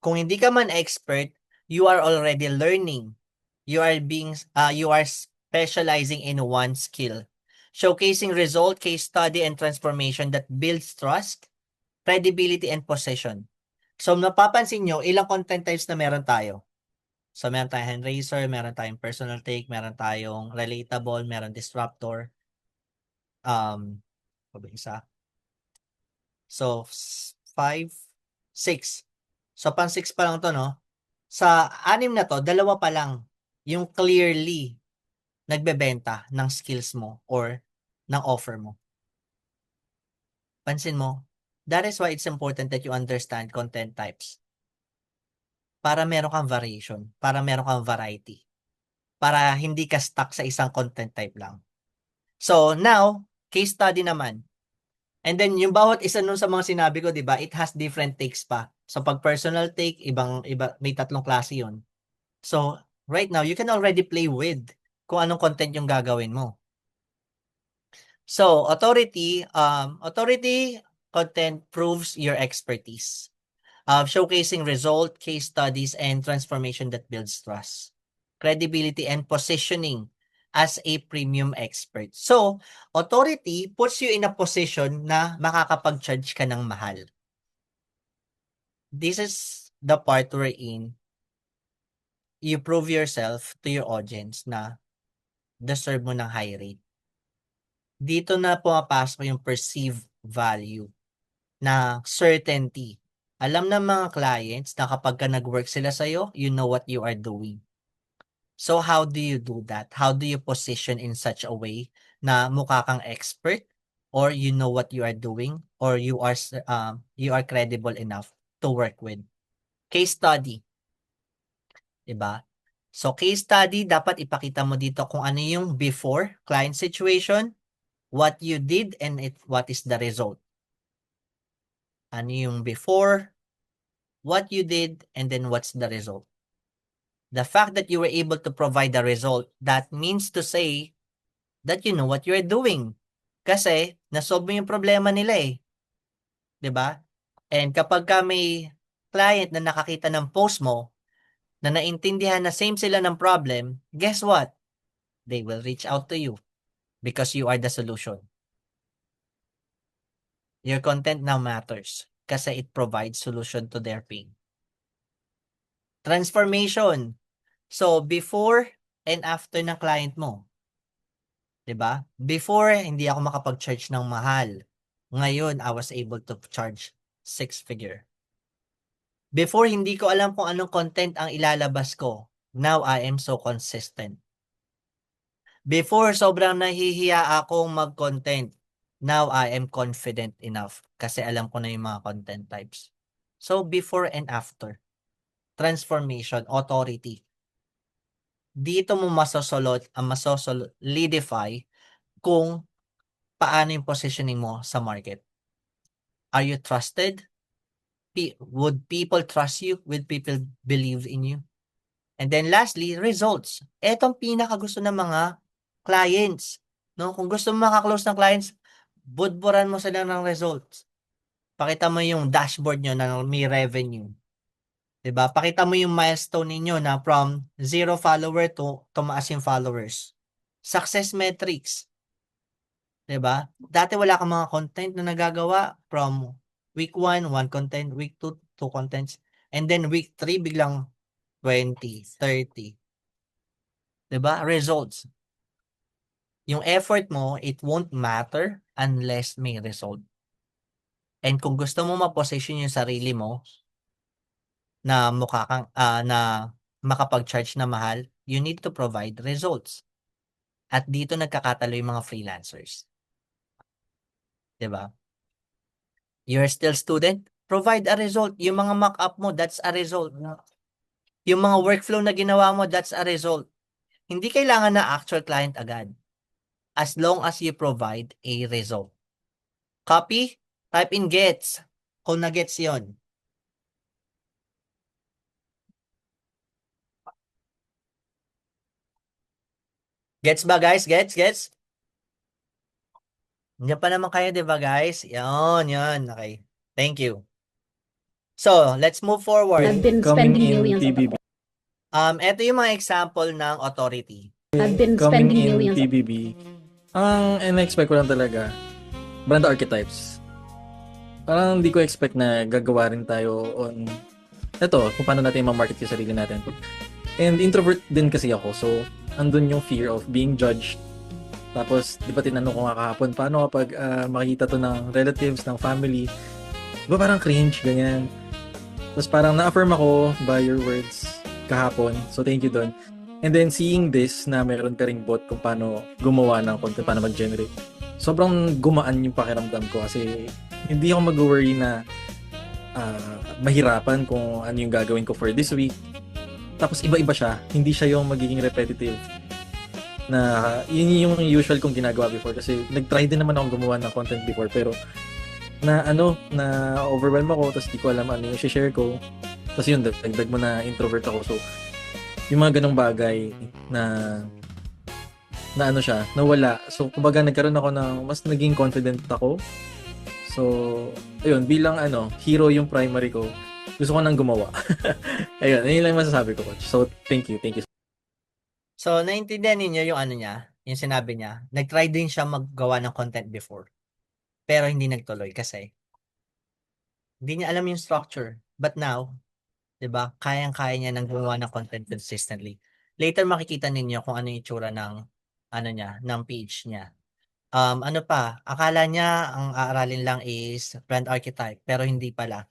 S1: Kung hindi ka man expert, you are already learning. You are specializing in one skill. Showcasing result, case study, and transformation that builds trust, credibility, and possession. So, napapansin nyo, ilang content types na meron tayo. So, meron tayong hand raiser, meron tayong personal take, meron tayong relatable, meron disruptor. Ano ba isa? So, 5, 6. So, pang 6 pa lang to, no? Sa 6 na to, 2 pa lang yung clearly nagbebenta ng skills mo or ng offer mo. Pansin mo, that is why it's important that you understand content types. Para meron kang variation, para meron kang variety. Para hindi ka stuck sa isang content type lang. So, now, case study naman. And then, yung bawat isa nun sa mga sinabi ko, di ba, it has different takes pa. So, pag personal take, iba, may 3 klase yun. So, right now, you can already play with kung anong content yung gagawin mo. So, authority content proves your expertise. Showcasing result, case studies, and transformation that builds trust, credibility, and positioning as a premium expert. So, authority puts you in a position na makakapag-charge ka ng mahal. This is the part wherein you prove yourself to your audience na deserve mo ng high rate. Dito na pumapasok yung perceived value na certainty. Alam ng mga clients na kapag ka nag-work sila sa'yo, you know what you are doing. So how do you do that? How do you position in such a way na mukha kang expert or you know what you are doing or you are credible enough to work with? Case study. Diba? So case study, dapat ipakita mo dito kung ano yung before client situation, what you did, and what is the result. Ano yung before, what you did, and then what's the result. The fact that you were able to provide the result, that means to say that you know what you're doing. Kasi, nasolve mo yung problema nila eh. 'Di ba? And kapag ka may client na nakakita ng post mo, na naintindihan na same sila ng problem, guess what? They will reach out to you because you are the solution. Your content now matters kasi it provides solution to their pain. Transformation. So, before and after ng client mo. 'Di ba? Before, hindi ako makapag-charge ng mahal. Ngayon, I was able to charge 6-figure. Before, hindi ko alam kung anong content ang ilalabas ko. Now, I am so consistent. Before, sobrang nahihiya akong mag-content. Now, I am confident enough kasi alam ko na yung mga content types. So, before and after. Transformation, authority. Dito mo masosolidify kung paano yung positioning mo sa market. Are you trusted? Would people trust you? Would people believe in you? And then lastly, results. Etong pinakagusto ng mga clients. No? Kung gusto mo makaklose ng clients, budburan mo sila ng results. Pakita mo yung dashboard nyo na may revenue. 'Di ba? Pakita mo yung milestone ninyo na from 0 follower to tumaas yung followers. Success metrics. 'Di ba? Dati wala kang mga content na nagagawa from week 1, 1 content, week 2, 2 contents, and then week 3 biglang 20, 30. 'Di ba? Results. Yung effort mo, it won't matter unless may result. And kung gusto mo ma-position yung sarili mo na mukha kang na makapag-charge na mahal, you need to provide results. At dito nagkakatalo yung mga freelancers. 'Di ba? You're still student, provide a result. Yung mga mock-up mo, that's a result. Yung mga workflow na ginawa mo, that's a result. Hindi kailangan na actual client agad. As long as you provide a result. Copy, type in gets. Kung na-gets yun. Gets ba guys? Gets? Gets? Hindi pa naman kayo, di ba guys? Yan. Okay. Thank you. So, let's move forward.
S2: I've been
S3: Coming
S2: spending
S3: in
S2: millions on the
S3: PBB.
S1: Ito yung mga example ng authority.
S2: I've been
S3: Coming
S2: spending
S3: in
S2: millions on
S3: PBB. Ang in-expect ko lang talaga, brand archetypes. Parang hindi ko expect na gagawa rin tayo on ito, kung paano natin ma-market yung sarili natin. And introvert din kasi ako, so andun yung fear of being judged. Tapos, di ba tinanong ko nga kahapon, paano kapag makikita to ng relatives, ng family, di ba parang cringe, ganyan. Tapos parang na-affirm ako by your words kahapon, so thank you doon. And then seeing this, na meron ka ring bot kung paano gumawa ng content, paano mag-generate, sobrang gumaan yung pakiramdam ko kasi hindi ako mag-worry na mahirapan kung ano yung gagawin ko for this week. Tapos iba-iba siya, hindi siya yung magiging repetitive na yun yung usual kong ginagawa before kasi nag-try din naman akong gumawa ng content before pero na overwhelm ako tapos di ko alam ano yung share ko. Tapos yun, dagdag mo na introvert ako, so yung mga ganong bagay na ano siya, nawala. So kumbaga nagkaroon ako ng mas naging confident ako. So ayun, bilang hero yung primary ko, gusto ko nang gumawa. Ayun, yun lang masasabi ko, coach. So thank you.
S1: So, naintindihan ninyo yung niya, yung sinabi niya. Nag-try din siya maggawa ng content before. Pero hindi nagtuloy kasi hindi niya alam yung structure. But now, 'di ba? Kayang-kaya niya nang gumawa ng content consistently. Later makikita ninyo kung ano yung itsura ng niya, ng page niya. Akala niya ang aaralin lang is brand archetype, pero hindi pala.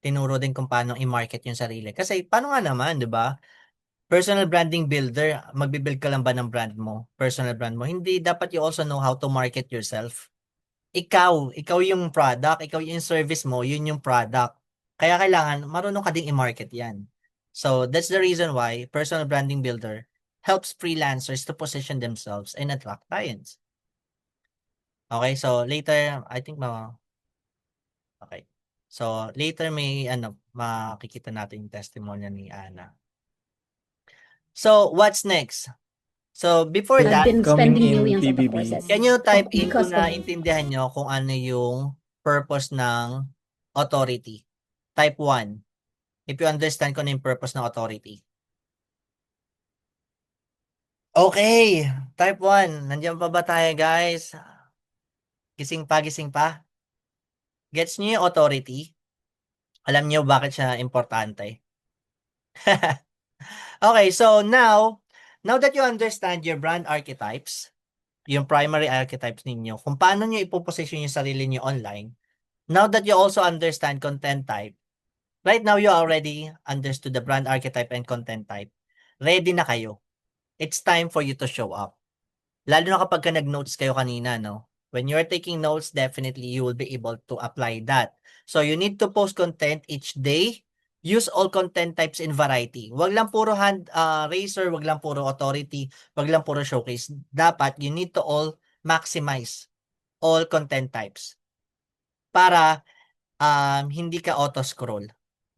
S1: Tinuro din kung paano i-market yung sarili. Kasi paano nga naman, 'di ba? Personal branding builder, magbi-build ka lang ba ng brand mo, personal brand mo? Hindi, dapat you also know how to market yourself. Ikaw yung product, ikaw yung service mo, yun yung product. Kaya kailangan marunong ka ding i-market 'yan. So, that's the reason why personal branding builder helps freelancers to position themselves and attract clients. Okay, so later, I think okay. So, later may makikita natin yung testimonial ni Ana. So, what's next? So, before
S2: I've
S1: that,
S2: been
S3: Coming
S2: spending
S3: in
S2: millions on the
S3: PBB.
S2: courses.
S1: can you type in kung
S2: Because of
S1: naintindihan nyo kung ano yung purpose ng authority? Type 1. If you understand kung ano yung purpose ng authority. Okay. Type 1. Nandiyan pa ba tayo, guys? Gising pa, gising pa? Gets nyo yung authority? Alam nyo bakit siya importante? Okay, so now that you understand your brand archetypes, yung primary archetypes ninyo, kung paano nyo ipoposition yung sarili nyo online, now that you also understand content type, right now you already understood the brand archetype and content type, ready na kayo. It's time for you to show up. Lalo na kapag nag-notes kayo kanina, no? When you're taking notes, definitely you will be able to apply that. So you need to post content each day. Use all content types in variety. Wag lang puro hand raiser, wag lang puro authority, wag lang puro showcase. Dapat you need to all maximize all content types para hindi ka auto-scroll.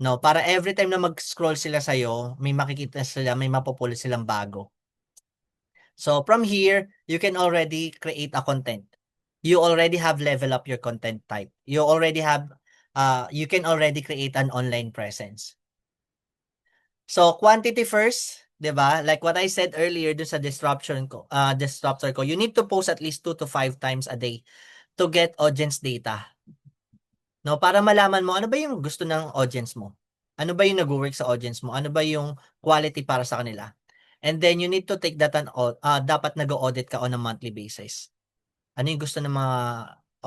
S1: No, para every time na mag-scroll sila sa may makikita sila, may mapupulit silang bago. So from here, you can already create a content. You already have level up your content type. You already have you can already create an online presence. So quantity first, 'di ba? Like what I said earlier dun sa disruptor ko, you need to post at least 2 to 5 times a day to get audience data. No, para malaman mo ano ba yung gusto ng audience mo. Ano ba yung nagwo-work sa audience mo? Ano ba yung quality para sa kanila? And then you need to take that dapat nag-audit ka on a monthly basis. Ano yung gusto ng mga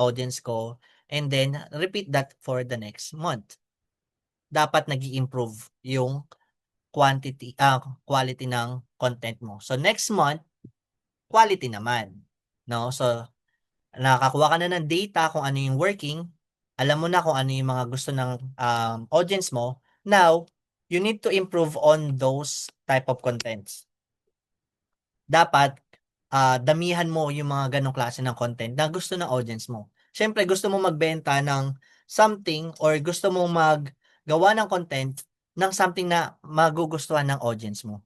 S1: audience ko? And then repeat that for the next month. Dapat nag-i-improve yung quality ng content mo. So next month, quality naman, no? So, nakakuha ka na ng data kung ano yung working, alam mo na kung ano yung mga gusto ng audience mo. Now, you need to improve on those type of contents. Dapat damihan mo yung mga ganong klase ng content na gusto ng audience mo. Siyempre, gusto mo magbenta ng something or gusto mo maggawa ng content ng something na magugustuhan ng audience mo.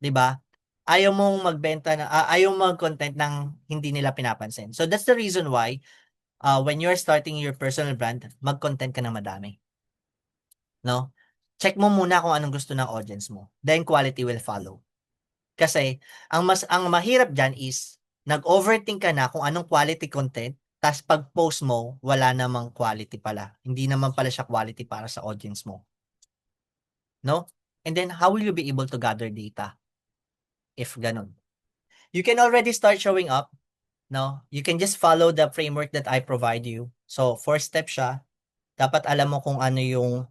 S1: 'Di ba? Ayaw mong magbenta na ayaw mag-content ng hindi nila pinapansin. So that's the reason why when you're starting your personal brand, mag-content ka ng madami, no? Check mo muna kung anong gusto ng audience mo. Then quality will follow. Kasi ang mahirap diyan is nag-overthink ka na kung anong quality content, tas pag-post mo wala namang quality pala. Hindi naman pala siya quality para sa audience mo, no? And then how will you be able to gather data if ganun? You can already start showing up, no? You can just follow the framework that I provide you. So, 4 steps siya. Dapat alam mo kung ano yung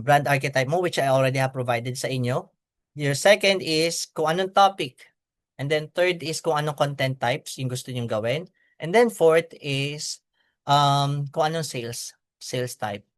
S1: brand archetype mo, which I already have provided sa inyo. Your second is kung anong topic. And then third is kung anong content types yung gusto nyong gawin. And then fourth is kung anong sales type.